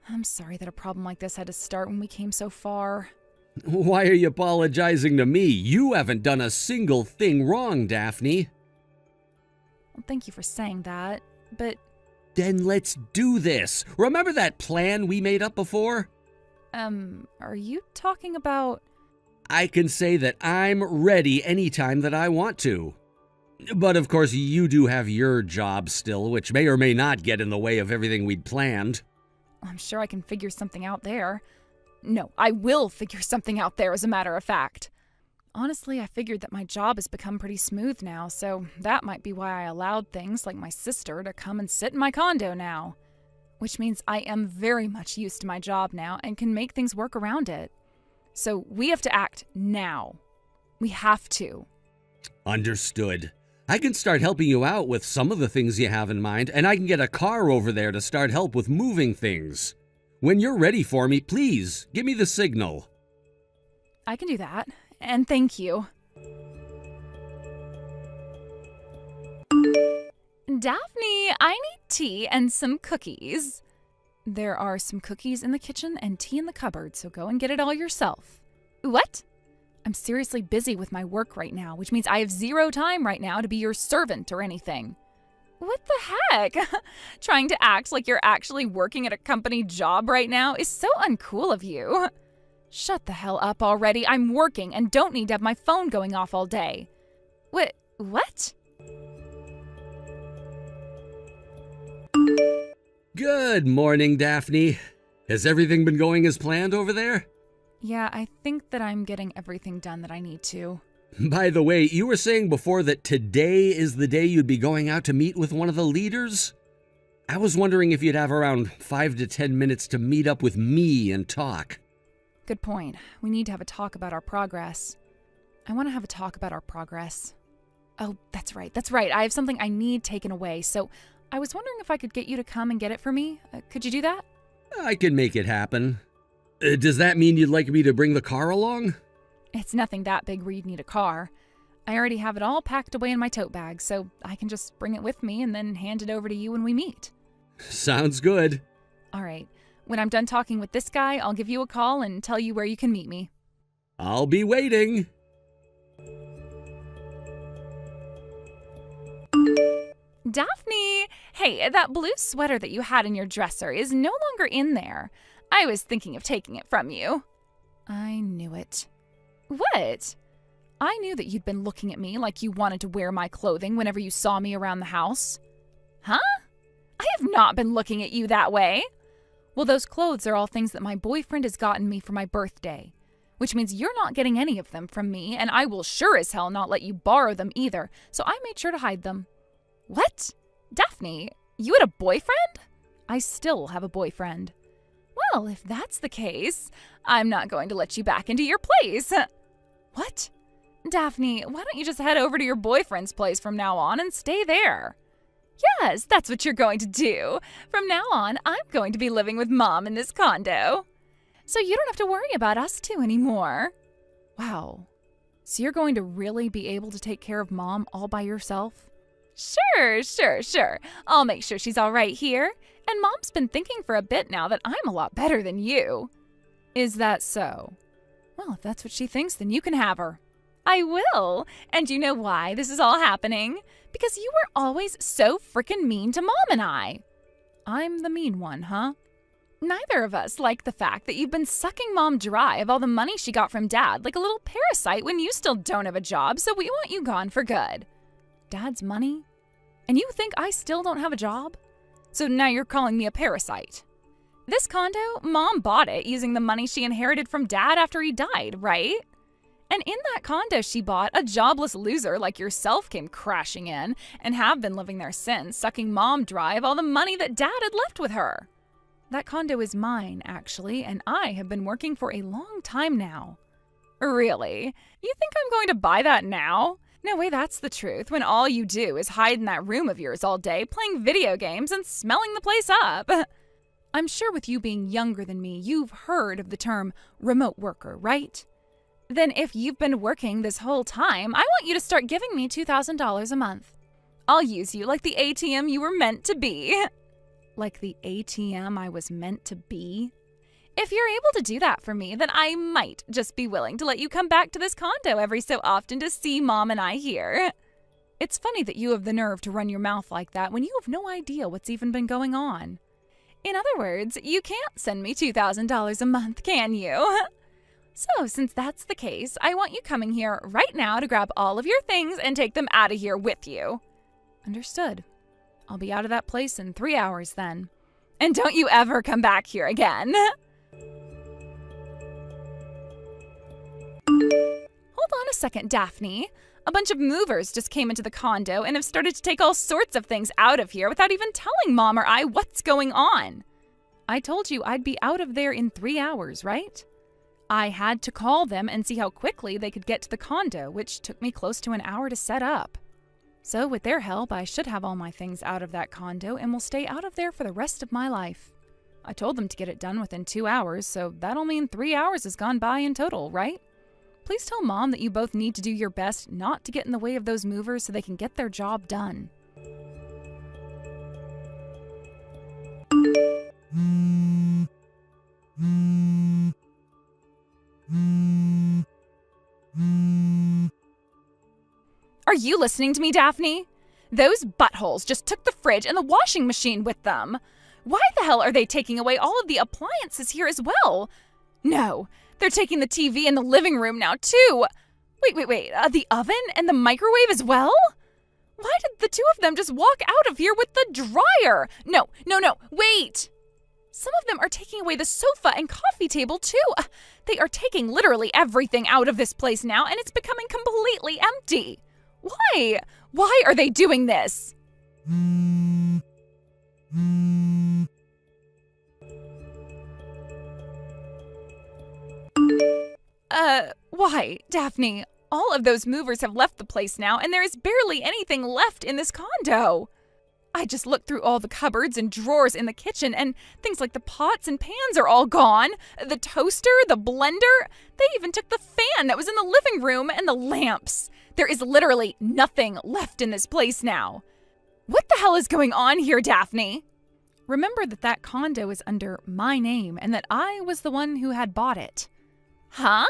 I'm sorry that a problem like this had to start when we came so far.
Why are you apologizing to me? You haven't done a single thing wrong, Daphne.
Well, thank you for saying that, but...
Then let's do this. Remember that plan we made up before?
Are you talking about...
I can say that I'm ready anytime that I want to. But of course, you do have your job still, which may or may not get in the way of everything we'd planned.
I'm sure I can figure something out there. No, I will figure something out there, as a matter of fact. Honestly, I figured that my job has become pretty smooth now, so that might be why I allowed things like my sister to come and sit in my condo now. Which means I am very much used to my job now and can make things work around it. So we have to act now. We have to.
Understood. I can start helping you out with some of the things you have in mind, and I can get a car over there to start help with moving things. When you're ready for me, please, give me the signal.
I can do that, and thank you.
Daphne, I need tea and some cookies.
There are some cookies in the kitchen and tea in the cupboard, so go and get it all yourself.
What?
I'm seriously busy with my work right now, which means I have 0 time right now to be your servant or anything.
What the heck? Trying to act like you're actually working at a company job right now is so uncool of you.
Shut the hell up already. I'm working and don't need to have my phone going off all day.
What?
Good morning, Daphne. Has everything been going as planned over there?
Yeah, I think that I'm getting everything done that I need to.
By the way, you were saying before that today is the day you'd be going out to meet with one of the leaders? I was wondering if you'd have around 5 to 10 minutes to meet up with me and talk.
Good point. We need to have a talk about our progress. I want to have a talk about our progress. Oh, that's right. I have something I need taken away, so I was wondering if I could get you to come and get it for me. Could you do that?
I can make it happen. Does that mean you'd like me to bring the car along?
It's nothing that big where you'd need a car. I already have it all packed away in my tote bag, so I can just bring it with me and then hand it over to you when we meet.
Sounds good.
All right. When I'm done talking with this guy, I'll give you a call and tell you where you can meet me.
I'll be waiting.
Daphne! Hey, that blue sweater that you had in your dresser is no longer in there. I was thinking of taking it from you.
I knew it.
What?
I knew that you'd been looking at me like you wanted to wear my clothing whenever you saw me around the house.
Huh? I have not been looking at you that way.
Well, those clothes are all things that my boyfriend has gotten me for my birthday, which means you're not getting any of them from me, and I will sure as hell not let you borrow them either, so I made sure to hide them.
What? Daphne, you had a boyfriend?
I still have a boyfriend.
Well, if that's the case, I'm not going to let you back into your place.
What?
Daphne, why don't you just head over to your boyfriend's place from now on and stay there? Yes, that's what you're going to do. From now on, I'm going to be living with Mom in this condo. So you don't have to worry about us two anymore.
Wow. So you're going to really be able to take care of Mom all by yourself?
Sure. I'll make sure she's all right here. And Mom's been thinking for a bit now that I'm a lot better than you.
Is that so? Well, if that's what she thinks, then you can have her.
I will. And you know why this is all happening? Because you were always so frickin' mean to Mom and I.
I'm the mean one, huh?
Neither of us like the fact that you've been sucking Mom dry of all the money she got from Dad like a little parasite when you still don't have a job, so we want you gone for good.
Dad's money? And you think I still don't have a job? So now you're calling me a parasite.
This condo, Mom bought it using the money she inherited from Dad after he died, right? And in that condo she bought, a jobless loser like yourself came crashing in and have been living there since, sucking Mom dry of all the money that Dad had left with her.
That condo is mine, actually, and I have been working for a long time now.
Really? You think I'm going to buy that now? No way, that's the truth, when all you do is hide in that room of yours all day, playing video games and smelling the place up.
I'm sure with you being younger than me, you've heard of the term remote worker, right?
Then if you've been working this whole time, I want you to start giving me $2,000 a month. I'll use you like the ATM you were meant to be.
Like the ATM I was meant to be?
If you're able to do that for me, then I might just be willing to let you come back to this condo every so often to see Mom and I here.
It's funny that you have the nerve to run your mouth like that when you have no idea what's even been going on.
In other words, you can't send me $2,000 a month, can you? So, since that's the case, I want you coming here right now to grab all of your things and take them out of here with you.
Understood. I'll be out of that place in 3 hours then.
And don't you ever come back here again. Hold on a second, Daphne. A bunch of movers just came into the condo and have started to take all sorts of things out of here without even telling Mom or I what's going on.
I told you I'd be out of there in 3 hours, right? I had to call them and see how quickly they could get to the condo, which took me close to an hour to set up. So with their help, I should have all my things out of that condo and will stay out of there for the rest of my life. I told them to get it done within 2 hours, so that'll mean 3 hours has gone by in total, right? Please tell Mom that you both need to do your best not to get in the way of those movers so they can get their job done.
Are you listening to me, Daphne? Those buttholes just took the fridge and the washing machine with them. Why the hell are they taking away all of the appliances here as well? No, they're taking the TV in the living room now, too. Wait, the oven and the microwave as well? Why did the two of them just walk out of here with the dryer? No, wait! Some of them are taking away the sofa and coffee table, too. They are taking literally everything out of this place now, and it's becoming completely empty. Why? Why are they doing this? Why, Daphne? All of those movers have left the place now, and there is barely anything left in this condo. I just looked through all the cupboards and drawers in the kitchen, and things like the pots and pans are all gone. The toaster, the blender, they even took the fan that was in the living room and the lamps. There is literally nothing left in this place now. What the hell is going on here, Daphne?
Remember that condo is under my name and that I was the one who had bought it.
Huh?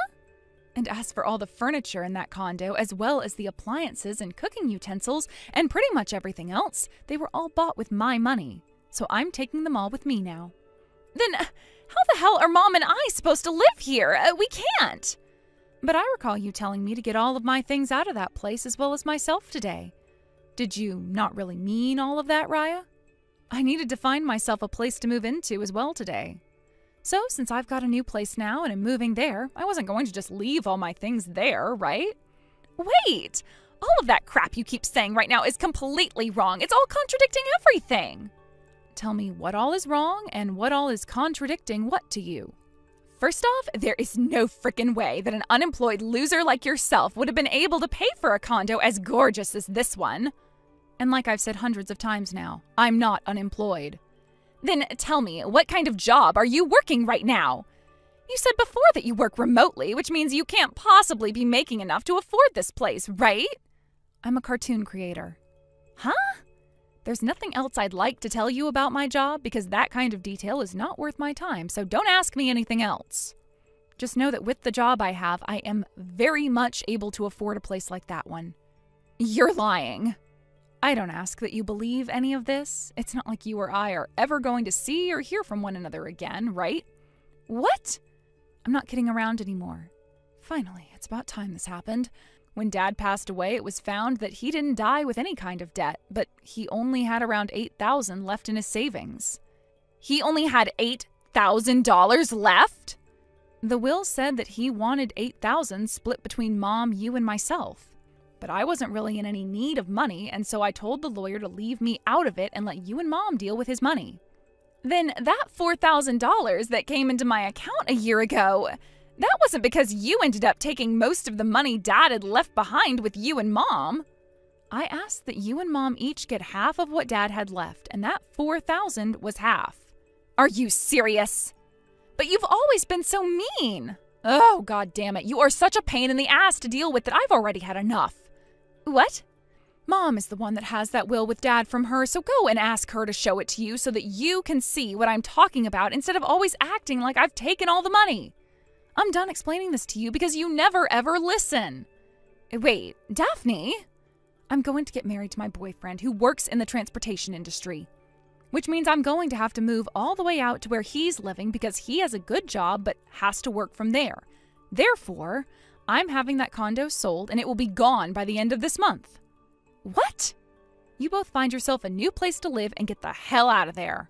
And as for all the furniture in that condo, as well as the appliances and cooking utensils and pretty much everything else, they were all bought with my money. So I'm taking them all with me now.
Then how the hell are Mom and I supposed to live here? We can't.
But I recall you telling me to get all of my things out of that place as well as myself today. Did you not really mean all of that, Raya? I needed to find myself a place to move into as well today. So, since I've got a new place now and am moving there, I wasn't going to just leave all my things there, right?
Wait! All of that crap you keep saying right now is completely wrong. It's all contradicting everything.
Tell me what all is wrong and what all is contradicting what to you.
First off, there is no frickin' way that an unemployed loser like yourself would have been able to pay for a condo as gorgeous as this one.
And like I've said hundreds of times now, I'm not unemployed.
Then tell me, what kind of job are you working right now? You said before that you work remotely, which means you can't possibly be making enough to afford this place, right?
I'm a cartoon creator.
Huh?
There's nothing else I'd like to tell you about my job because that kind of detail is not worth my time, so don't ask me anything else. Just know that with the job I have, I am very much able to afford a place like that one.
You're lying.
I don't ask that you believe any of this. It's not like you or I are ever going to see or hear from one another again, right?
What?
I'm not kidding around anymore. Finally, it's about time this happened. When Dad passed away, it was found that he didn't die with any kind of debt, but he only had around $8,000 left in his savings.
He only had $8,000 left?
The will said that he wanted $8,000 split between Mom, you, and myself. But I wasn't really in any need of money, and so I told the lawyer to leave me out of it and let you and Mom deal with his money.
Then that $4,000 that came into my account a year ago, that wasn't because you ended up taking most of the money Dad had left behind with you and Mom.
I asked that you and Mom each get half of what Dad had left, and that $4,000 was half.
Are you serious? But you've always been so mean.
Oh, God damn it. You are such a pain in the ass to deal with that I've already had enough.
What?
Mom is the one that has that will with Dad from her, so go and ask her to show it to you so that you can see what I'm talking about instead of always acting like I've taken all the money. I'm done explaining this to you because you never ever listen.
Wait, Daphne?
I'm going to get married to my boyfriend who works in the transportation industry, which means I'm going to have to move all the way out to where he's living because he has a good job but has to work from there. Therefore, I'm having that condo sold and it will be gone by the end of this month.
What?
You both find yourself a new place to live and get the hell out of there.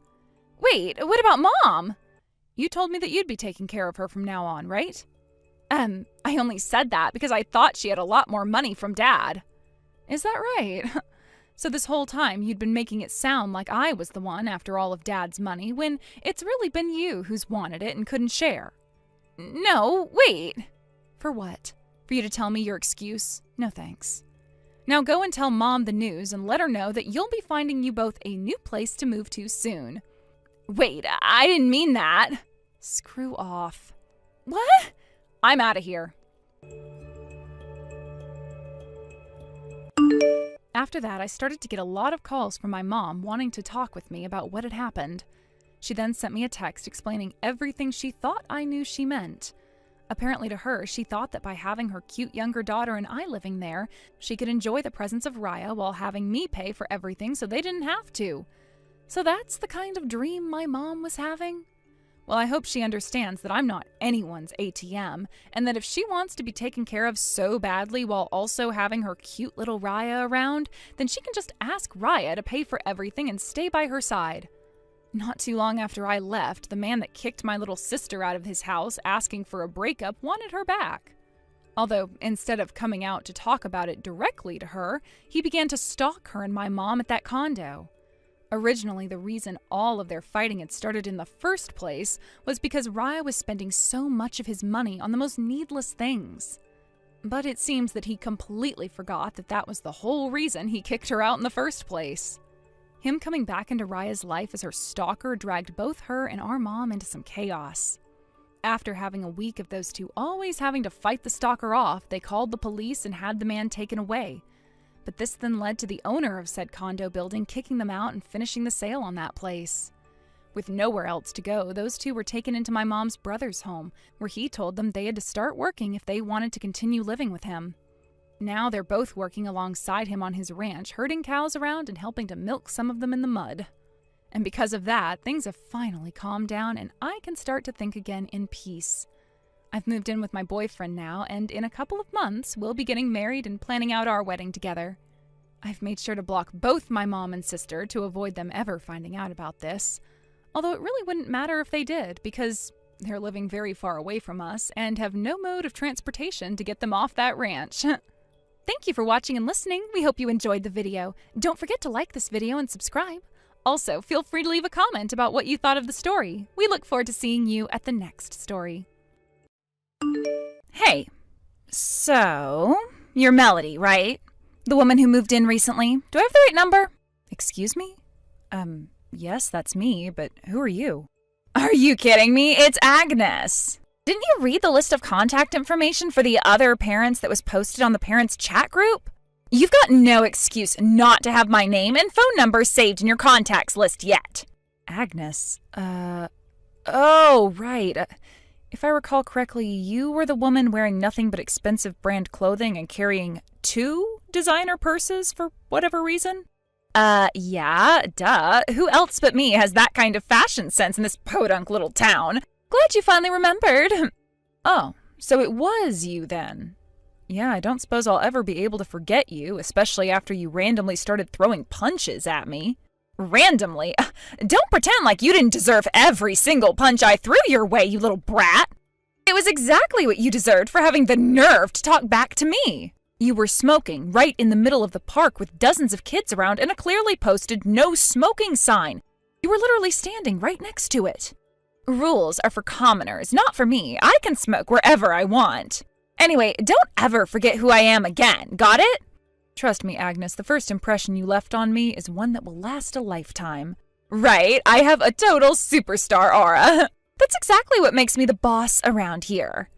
Wait, what about Mom?
You told me that you'd be taking care of her from now on, right?
I only said that because I thought she had a lot more money from Dad.
Is that right? So this whole time you'd been making it sound like I was the one after all of Dad's money when it's really been you who's wanted it and couldn't share.
No, wait.
For what? For you to tell me your excuse? No thanks. Now go and tell Mom the news and let her know that you'll be finding you both a new place to move to soon.
Wait, I didn't mean that.
Screw off.
What?
I'm out of here. After that, I started to get a lot of calls from my mom wanting to talk with me about what had happened. She then sent me a text explaining everything she thought I knew she meant. Apparently to her, she thought that by having her cute younger daughter and I living there, she could enjoy the presence of Raya while having me pay for everything so they didn't have to. So that's the kind of dream my mom was having? Well, I hope she understands that I'm not anyone's ATM, and that if she wants to be taken care of so badly while also having her cute little Raya around, then she can just ask Raya to pay for everything and stay by her side. Not too long after I left, the man that kicked my little sister out of his house asking for a breakup wanted her back. Although, instead of coming out to talk about it directly to her, he began to stalk her and my mom at that condo. Originally, the reason all of their fighting had started in the first place was because Raya was spending so much of his money on the most needless things. But it seems that he completely forgot that that was the whole reason he kicked her out in the first place. Him coming back into Raya's life as her stalker dragged both her and our mom into some chaos. After having a week of those two always having to fight the stalker off, they called the police and had the man taken away. But this then led to the owner of said condo building kicking them out and finishing the sale on that place. With nowhere else to go, those two were taken into my mom's brother's home, where he told them they had to start working if they wanted to continue living with him. Now they're both working alongside him on his ranch, herding cows around and helping to milk some of them in the mud. And because of that, things have finally calmed down and I can start to think again in peace. I've moved in with my boyfriend now, and in a couple of months, we'll be getting married and planning out our wedding together. I've made sure to block both my mom and sister to avoid them ever finding out about this. Although it really wouldn't matter if they did, because they're living very far away from us and have no mode of transportation to get them off that ranch. Thank you for watching and listening. We hope you enjoyed the video. Don't forget to like this video and subscribe. Also, feel free to leave a comment about what you thought of the story. We look forward to seeing you at the next story.
Hey, so, you're Melody, right? The woman who moved in recently. Do I have the right number?
Excuse me? Yes, that's me, but who are you?
Are you kidding me? It's Agnes. Didn't you read the list of contact information for the other parents that was posted on the parents' chat group? You've got no excuse not to have my name and phone number saved in your contacts list yet.
Agnes, oh, right. If I recall correctly, you were the woman wearing nothing but expensive brand clothing and carrying 2 designer purses for whatever reason?
Yeah, duh. Who else but me has that kind of fashion sense in this podunk little town? Glad you finally remembered.
Oh, so it was you then. Yeah, I don't suppose I'll ever be able to forget you, especially after you randomly started throwing punches at me.
Randomly? Don't pretend like you didn't deserve every single punch I threw your way, you little brat. It was exactly what you deserved for having the nerve to talk back to me.
You were smoking right in the middle of the park with dozens of kids around and a clearly posted no smoking sign. You were literally standing right next to it.
Rules are for commoners, not for me. I can smoke wherever I want. Anyway, don't ever forget who I am again, got it?
Trust me, Agnes, the first impression you left on me is one that will last a lifetime.
Right, I have a total superstar aura. That's exactly what makes me the boss around here.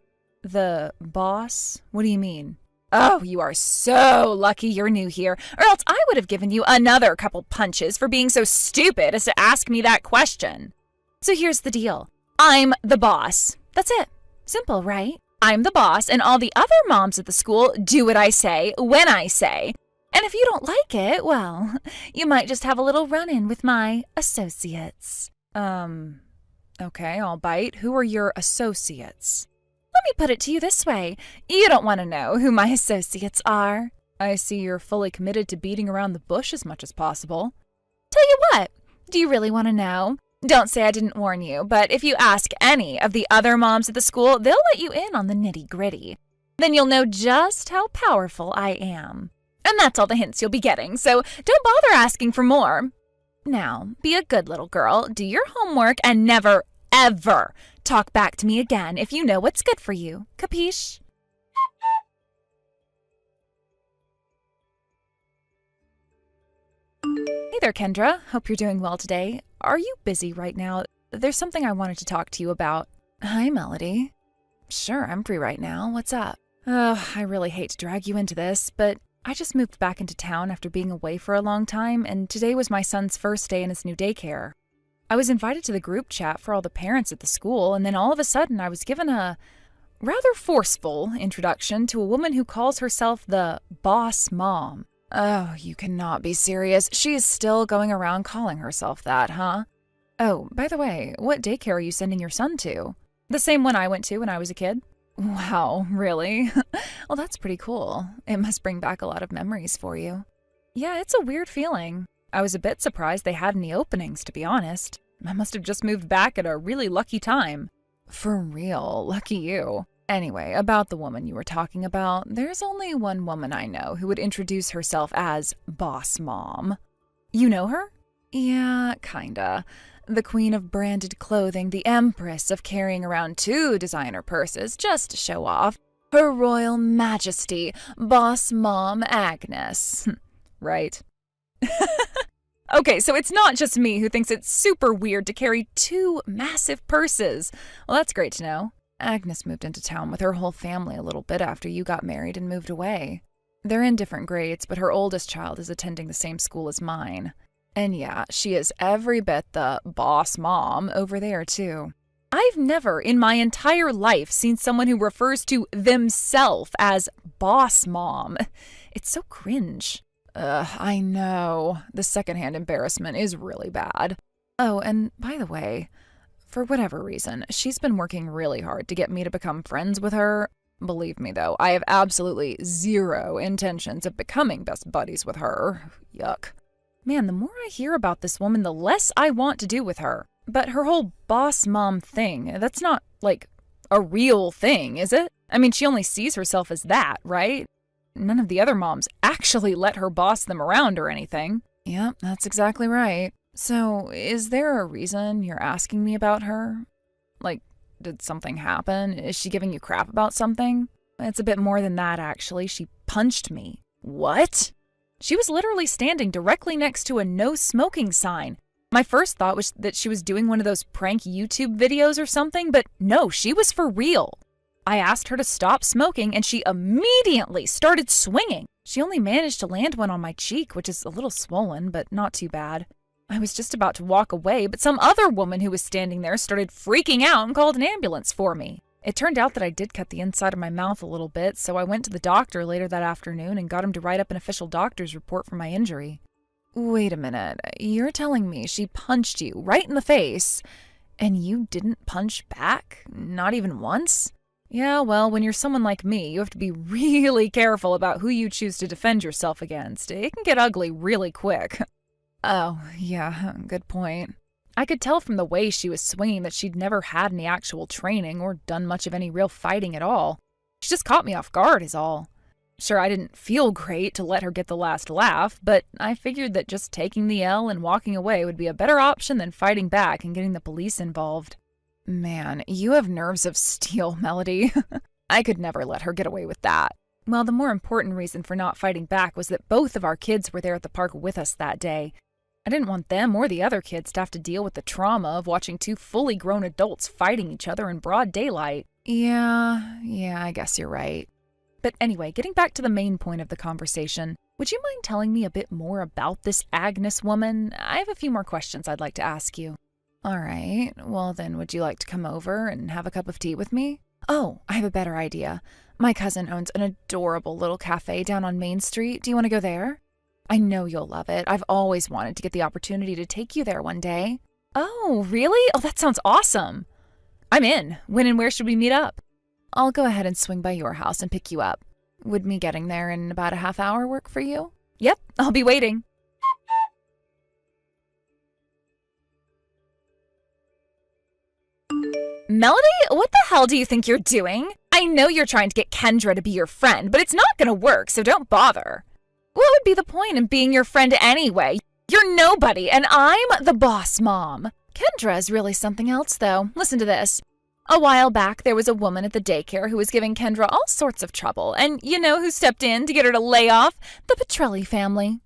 The boss? What do you mean?
Oh, you are so lucky you're new here, or else I would have given you another couple punches for being so stupid as to ask me that question. So here's the deal. I'm the boss. That's it. Simple, right? I'm the boss, and all the other moms at the school do what I say, when I say. And if you don't like it, well, you might just have a little run-in with my associates.
Okay, I'll bite. Who are your associates?
Let me put it to you this way. You don't want to know who my associates are.
I see you're fully committed to beating around the bush as much as possible.
Tell you what, do you really want to know? Don't say I didn't warn you, but if you ask any of the other moms at the school, they'll let you in on the nitty-gritty. Then you'll know just how powerful I am. And that's all the hints you'll be getting, so don't bother asking for more. Now, be a good little girl, do your homework, and never, ever talk back to me again if you know what's good for you. Capiche?
Hey there, Kendra. Hope you're doing well today. Are you busy right now? There's something I wanted to talk to you about.
Hi, Melody.
Sure, I'm free right now. What's up? I really hate to drag you into this, but I just moved back into town after being away for a long time, and today was my son's first day in his new daycare. I was invited to the group chat for all the parents at the school, and then all of a sudden I was given a rather forceful introduction to a woman who calls herself the boss mom. Oh, you cannot be serious. She is still going around calling herself that, huh? Oh, by the way, what daycare are you sending your son to? The same one I went to when I was a kid. Wow, really? Well, that's pretty cool. It must bring back a lot of memories for you. Yeah, it's a weird feeling. I was a bit surprised they had any openings, to be honest. I must have just moved back at a really lucky time. For real, lucky you. Anyway, about the woman you were talking about, there's only one woman I know who would introduce herself as Boss Mom. You know her? Yeah, kinda. The queen of branded clothing, the empress of carrying around 2 designer purses just to show off. Her Royal Majesty, Boss Mom Agnes. Right. Okay, so it's not just me who thinks it's super weird to carry 2 massive purses. Well, that's great to know. Agnes moved into town with her whole family a little bit after you got married and moved away. They're in different grades, but her oldest child is attending the same school as mine. And yeah, she is every bit the boss mom over there, too. I've never in my entire life seen someone who refers to themselves as boss mom. It's so cringe. I know. The secondhand embarrassment is really bad. Oh, and by the way, for whatever reason, she's been working really hard to get me to become friends with her. Believe me, though, I have absolutely 0 intentions of becoming best buddies with her. Yuck. Man, the more I hear about this woman, the less I want to do with her. But her whole boss mom thing, that's not, like, a real thing, is it? I mean, she only sees herself as that, right? None of the other moms actually let her boss them around or anything. Yep, that's exactly right. So, is there a reason you're asking me about her? Like, did something happen? Is she giving you crap about something? It's a bit more than that, actually. She punched me. What? She was literally standing directly next to a no smoking sign. My first thought was that she was doing one of those prank YouTube videos or something, but no, she was for real. I asked her to stop smoking and she immediately started swinging. She only managed to land one on my cheek, which is a little swollen, but not too bad. I was just about to walk away, but some other woman who was standing there started freaking out and called an ambulance for me. It turned out that I did cut the inside of my mouth a little bit, so I went to the doctor later that afternoon and got him to write up an official doctor's report for my injury. Wait a minute, you're telling me she punched you right in the face, and you didn't punch back? Not even once? Yeah, well, when you're someone like me, you have to be really careful about who you choose to defend yourself against. It can get ugly really quick. Oh, yeah, good point. I could tell from the way she was swinging that she'd never had any actual training or done much of any real fighting at all. She just caught me off guard is all. Sure, I didn't feel great to let her get the last laugh, but I figured that just taking the L and walking away would be a better option than fighting back and getting the police involved. Man, you have nerves of steel, Melody. I could never let her get away with that. Well, the more important reason for not fighting back was that both of our kids were there at the park with us that day. I didn't want them or the other kids to have to deal with the trauma of watching 2 fully grown adults fighting each other in broad daylight. Yeah, I guess you're right. But anyway, getting back to the main point of the conversation, would you mind telling me a bit more about this Agnes woman? I have a few more questions I'd like to ask you. All right, well then would you like to come over and have a cup of tea with me? Oh, I have a better idea. My cousin owns an adorable little cafe down on Main Street. Do you want to go there? I know you'll love it. I've always wanted to get the opportunity to take you there one day. Oh, really? Oh, that sounds awesome. I'm in. When and where should we meet up? I'll go ahead and swing by your house and pick you up. Would me getting there in about a half hour work for you? Yep, I'll be waiting. Melody, what the hell do you think you're doing? I know you're trying to get Kendra to be your friend, but it's not gonna work, so don't bother. What would be the point in being your friend anyway? You're nobody, and I'm the boss mom. Kendra is really something else, though. Listen to this. A while back, there was a woman at the daycare who was giving Kendra all sorts of trouble, and you know who stepped in to get her to lay off? The Betrayal family.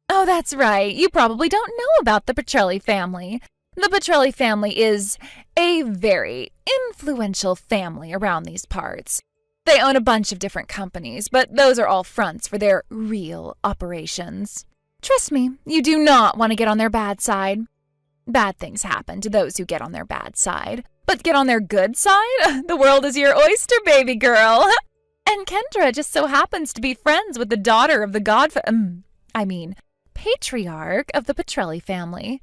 Oh, that's right. You probably don't know about the Betrayal family. The Betrayal family is a very influential family around these parts. They own a bunch of different companies, but those are all fronts for their real operations. Trust me, you do not want to get on their bad side.
Bad things happen to those who get on their bad side. But get on their good side? The world is your oyster, baby girl. And Kendra just so happens to be friends with the daughter of the patriarch of the Petrelli family.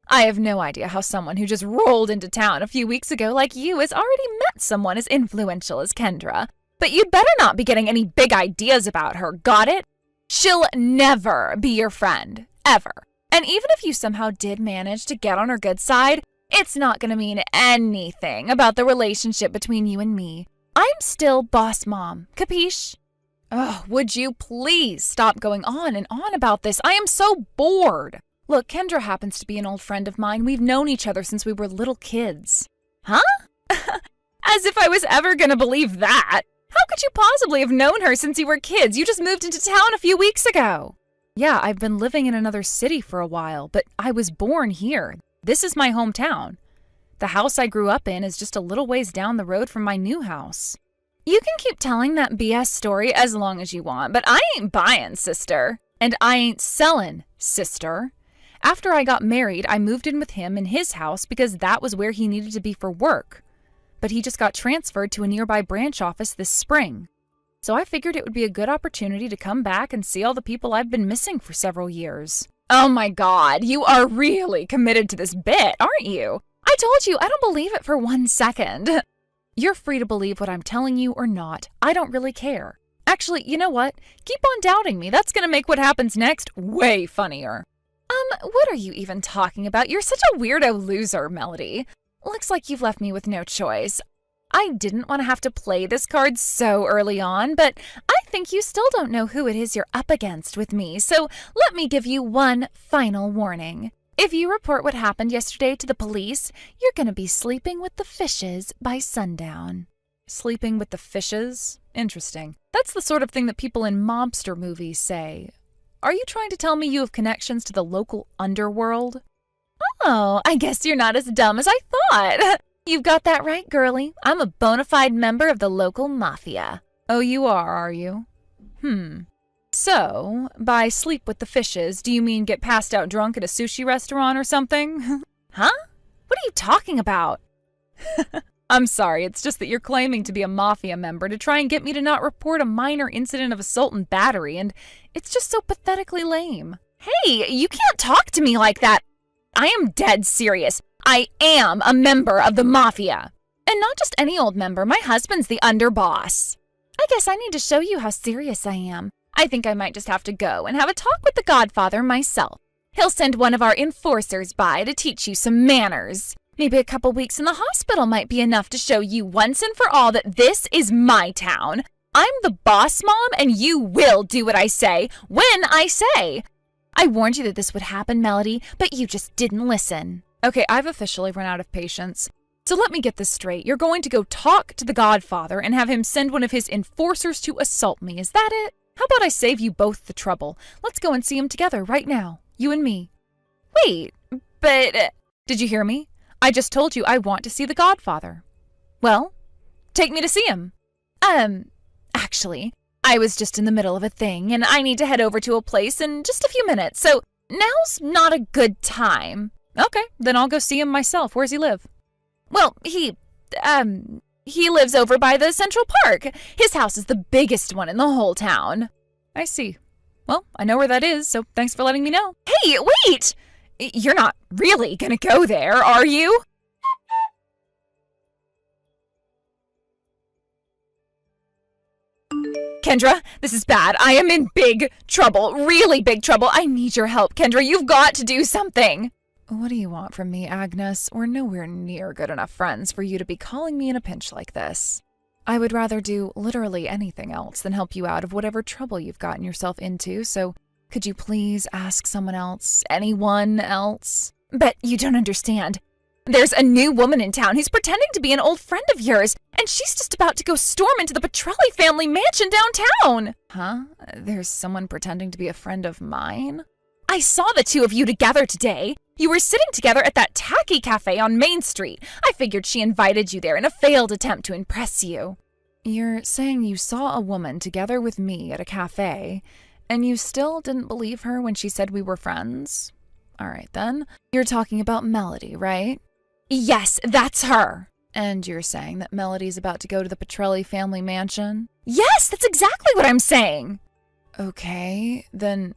I have no idea how someone who just rolled into town a few weeks ago like you has already met someone as influential as Kendra. But you'd better not be getting any big ideas about her, got it? She'll never be your friend, ever. And even if you somehow did manage to get on her good side, it's not going to mean anything about the relationship between you and me. I'm still boss mom, capiche? Oh, would you please stop going on and on about this? I am so bored. Look, Kendra happens to be an old friend of mine. We've known each other since we were little kids. Huh? As if I was ever going to believe that. How could you possibly have known her since you were kids? You just moved into town a few weeks ago.
Yeah, I've been living in another city for a while, but I was born here. This is my hometown. The house I grew up in is just a little ways down the road from my new house.
You can keep telling that BS story as long as you want, but I ain't buying, sister.
And I ain't selling, sister. After I got married, I moved in with him in his house because that was where he needed to be for work. But he just got transferred to a nearby branch office this spring. So I figured it would be a good opportunity to come back and see all the people I've been missing for several years.
Oh my God, you are really committed to this bit, aren't you? I told you, I don't believe it for 1 second.
You're free to believe what I'm telling you or not. I don't really care. Actually, you know what? Keep on doubting me. That's going to make what happens next way funnier.
What are you even talking about? You're such a weirdo loser, Melody. Looks like you've left me with no choice. I didn't want to have to play this card so early on, but I think you still don't know who it is you're up against with me, so let me give you one final warning. If you report what happened yesterday to the police, you're going to be sleeping with the fishes by sundown.
Sleeping with the fishes? Interesting. That's the sort of thing that people in mobster movies say. Are you trying to tell me you have connections to the local underworld?
Oh, I guess you're not as dumb as I thought. You've got that right, girlie. I'm a bona fide member of the local mafia.
Oh, you are you? So, by sleep with the fishes, do you mean get passed out drunk at a sushi restaurant or something?
Huh? What are you talking about?
I'm sorry, it's just that you're claiming to be a mafia member to try and get me to not report a minor incident of assault and battery, and it's just so pathetically lame.
Hey, you can't talk to me like that. I am dead serious. I am a member of the mafia. And not just any old member. My husband's the underboss. I guess I need to show you how serious I am. I think I might just have to go and have a talk with the Godfather myself. He'll send one of our enforcers by to teach you some manners. Maybe a couple weeks in the hospital might be enough to show you once and for all that this is my town. I'm the boss mom, and you will do what I say when I say. I warned you that this would happen, Melody, but you just didn't listen.
Okay, I've officially run out of patience. So let me get this straight. You're going to go talk to the Godfather and have him send one of his enforcers to assault me. Is that it? How about I save you both the trouble? Let's go and see him together right now. You and me.
Wait, but...
Did you hear me? I just told you I want to see the Godfather. Well, take me to see him.
Actually, I was just in the middle of a thing, and I need to head over to a place in just a few minutes, so now's not a good time.
Okay, then I'll go see him myself. Where's he live?
Well, he lives over by the Central Park. His house is the biggest one in the whole town.
I see. Well, I know where that is, so thanks for letting me know.
Hey, wait! You're not really gonna go there, are you? Kendra, this is bad. I am in big trouble, really big trouble. I need your help, Kendra. You've got to do something.
What do you want from me, Agnes? We're nowhere near good enough friends for you to be calling me in a pinch like this. I would rather do literally anything else than help you out of whatever trouble you've gotten yourself into, so could you please ask someone else, anyone else?
But you don't understand. There's a new woman in town who's pretending to be an old friend of yours, and she's just about to go storm into the Petrelli family mansion downtown.
Huh? There's someone pretending to be a friend of mine?
I saw the two of you together today. You were sitting together at that tacky cafe on Main Street. I figured she invited you there in a failed attempt to impress you.
You're saying you saw a woman together with me at a cafe, and you still didn't believe her when she said we were friends? All right, then. You're talking about Melody, right?
Yes, that's her.
And you're saying that Melody's about to go to the Petrelli family mansion?
Yes, that's exactly what I'm saying.
Okay, then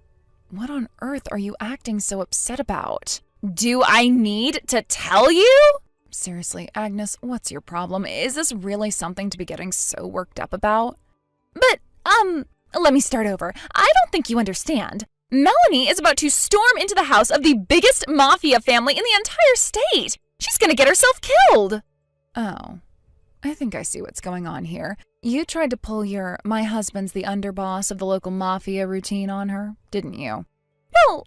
what on earth are you acting so upset about?
Do I need to tell you?
Seriously, Agnes, what's your problem? Is this really something to be getting so worked up about?
But, let me start over. I don't think you understand. Melanie is about to storm into the house of the biggest mafia family in the entire state. She's gonna get herself killed.
Oh, I think I see what's going on here. You tried to pull your "my husband's the underboss of the local mafia" routine on her, didn't you?
Well,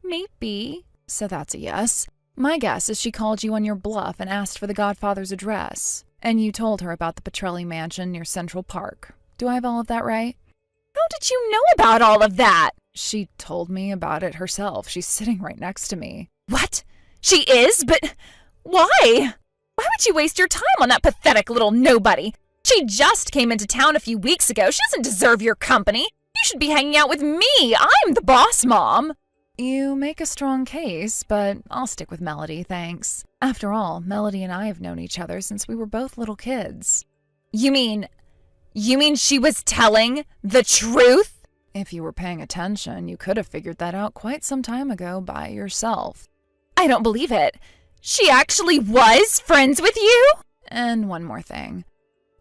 maybe.
So that's a yes. My guess is she called you on your bluff and asked for the Godfather's address, and you told her about the Petrelli mansion near Central Park. Do I have all of that right?
How did you know about all of that?
She told me about it herself. She's sitting right next to me.
What? She is? But why? Why would you waste your time on that pathetic little nobody? She just came into town a few weeks ago. She doesn't deserve your company. You should be hanging out with me. I'm the boss mom.
You make a strong case, but I'll stick with Melody, thanks. After all, Melody and I have known each other since we were both little kids.
You mean she was telling the truth?
If you were paying attention, you could have figured that out quite some time ago by yourself.
I don't believe it. She actually was friends with you?
And one more thing.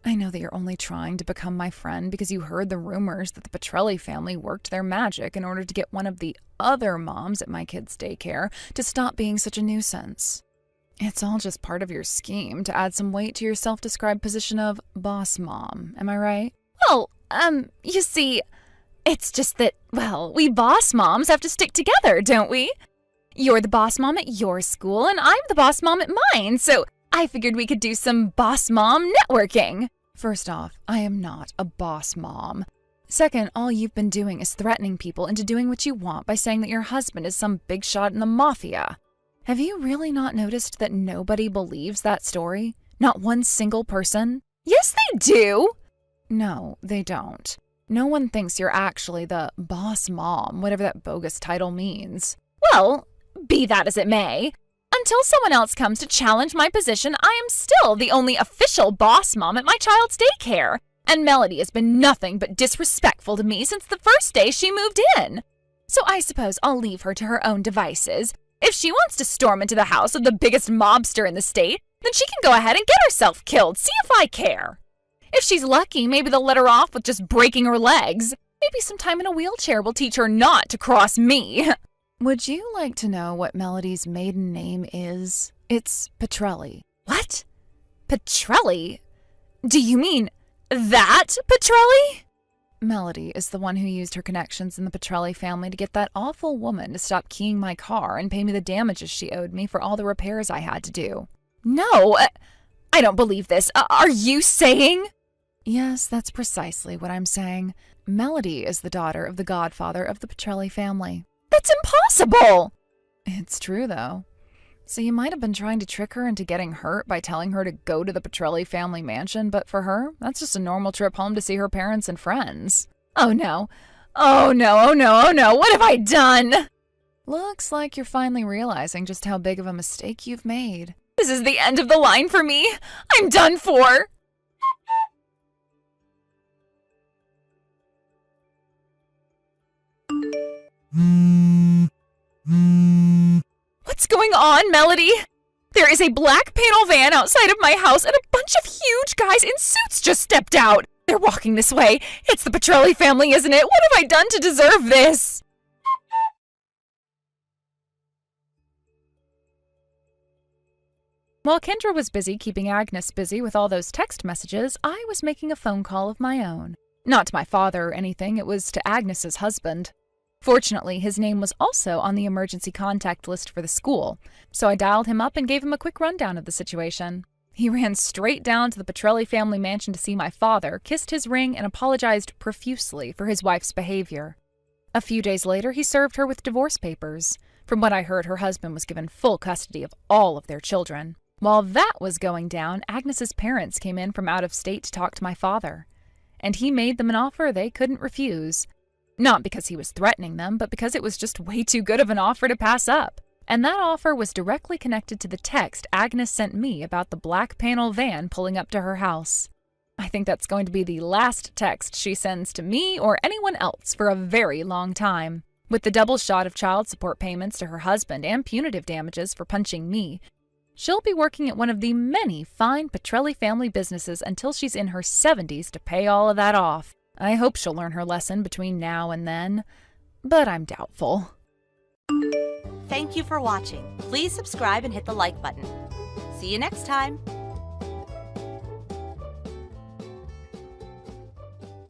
I know that you're only trying to become my friend because you heard the rumors that the Petrelli family worked their magic in order to get one of the other moms at my kids' daycare to stop being such a nuisance. It's all just part of your scheme to add some weight to your self-described position of boss mom, am I right?
Well, you see, it's just that, well, we boss moms have to stick together, don't we? You're the boss mom at your school, and I'm the boss mom at mine, so I figured we could do some boss mom networking.
First off, I am not a boss mom. Second, all you've been doing is threatening people into doing what you want by saying that your husband is some big shot in the mafia. Have you really not noticed that nobody believes that story? Not one single person?
Yes, they do.
No, they don't. No one thinks you're actually the boss mom, whatever that bogus title means.
Well, be that as it may, until someone else comes to challenge my position, I am still the only official boss mom at my child's daycare. And Melody has been nothing but disrespectful to me since the first day she moved in. So I suppose I'll leave her to her own devices. If she wants to storm into the house of the biggest mobster in the state, then she can go ahead and get herself killed. See if I care. If she's lucky, maybe they'll let her off with just breaking her legs. Maybe some time in a wheelchair will teach her not to cross me.
Would you like to know what Melody's maiden name is? It's Petrelli.
What? Petrelli? Do you mean that Petrelli?
Melody is the one who used her connections in the Petrelli family to get that awful woman to stop keying my car and pay me the damages she owed me for all the repairs I had to do.
No, I don't believe this. Are you saying?
Yes, that's precisely what I'm saying. Melody is the daughter of the godfather of the Petrelli family.
That's impossible!
It's true, though. So you might have been trying to trick her into getting hurt by telling her to go to the Petrelli family mansion, but for her, that's just a normal trip home to see her parents and friends.
Oh no. Oh no, oh no, oh no, what have I done?
Looks like you're finally realizing just how big of a mistake you've made.
This is the end of the line for me. I'm done for. What's going on, Melody? There is a black panel van outside of my house and a bunch of huge guys in suits just stepped out. They're walking this way. It's the Petrelli family, isn't it? What have I done to deserve this?
While Kendra was busy keeping Agnes busy with all those text messages, I was making a phone call of my own. Not to my father or anything, it was to Agnes's husband. Fortunately, his name was also on the emergency contact list for the school, so I dialed him up and gave him a quick rundown of the situation. He ran straight down to the Petrelli family mansion to see my father, kissed his ring, and apologized profusely for his wife's behavior. A few days later, he served her with divorce papers. From what I heard, her husband was given full custody of all of their children. While that was going down, Agnes's parents came in from out of state to talk to my father, and he made them an offer they couldn't refuse. Not because he was threatening them, but because it was just way too good of an offer to pass up. And that offer was directly connected to the text Agnes sent me about the black panel van pulling up to her house. I think that's going to be the last text she sends to me or anyone else for a very long time. With the double shot of child support payments to her husband and punitive damages for punching me, she'll be working at one of the many fine Petrelli family businesses until she's in her 70s to pay all of that off. I hope she'll learn her lesson between now and then, but I'm doubtful.
Thank you for watching. Please subscribe and hit the like button. See you next time.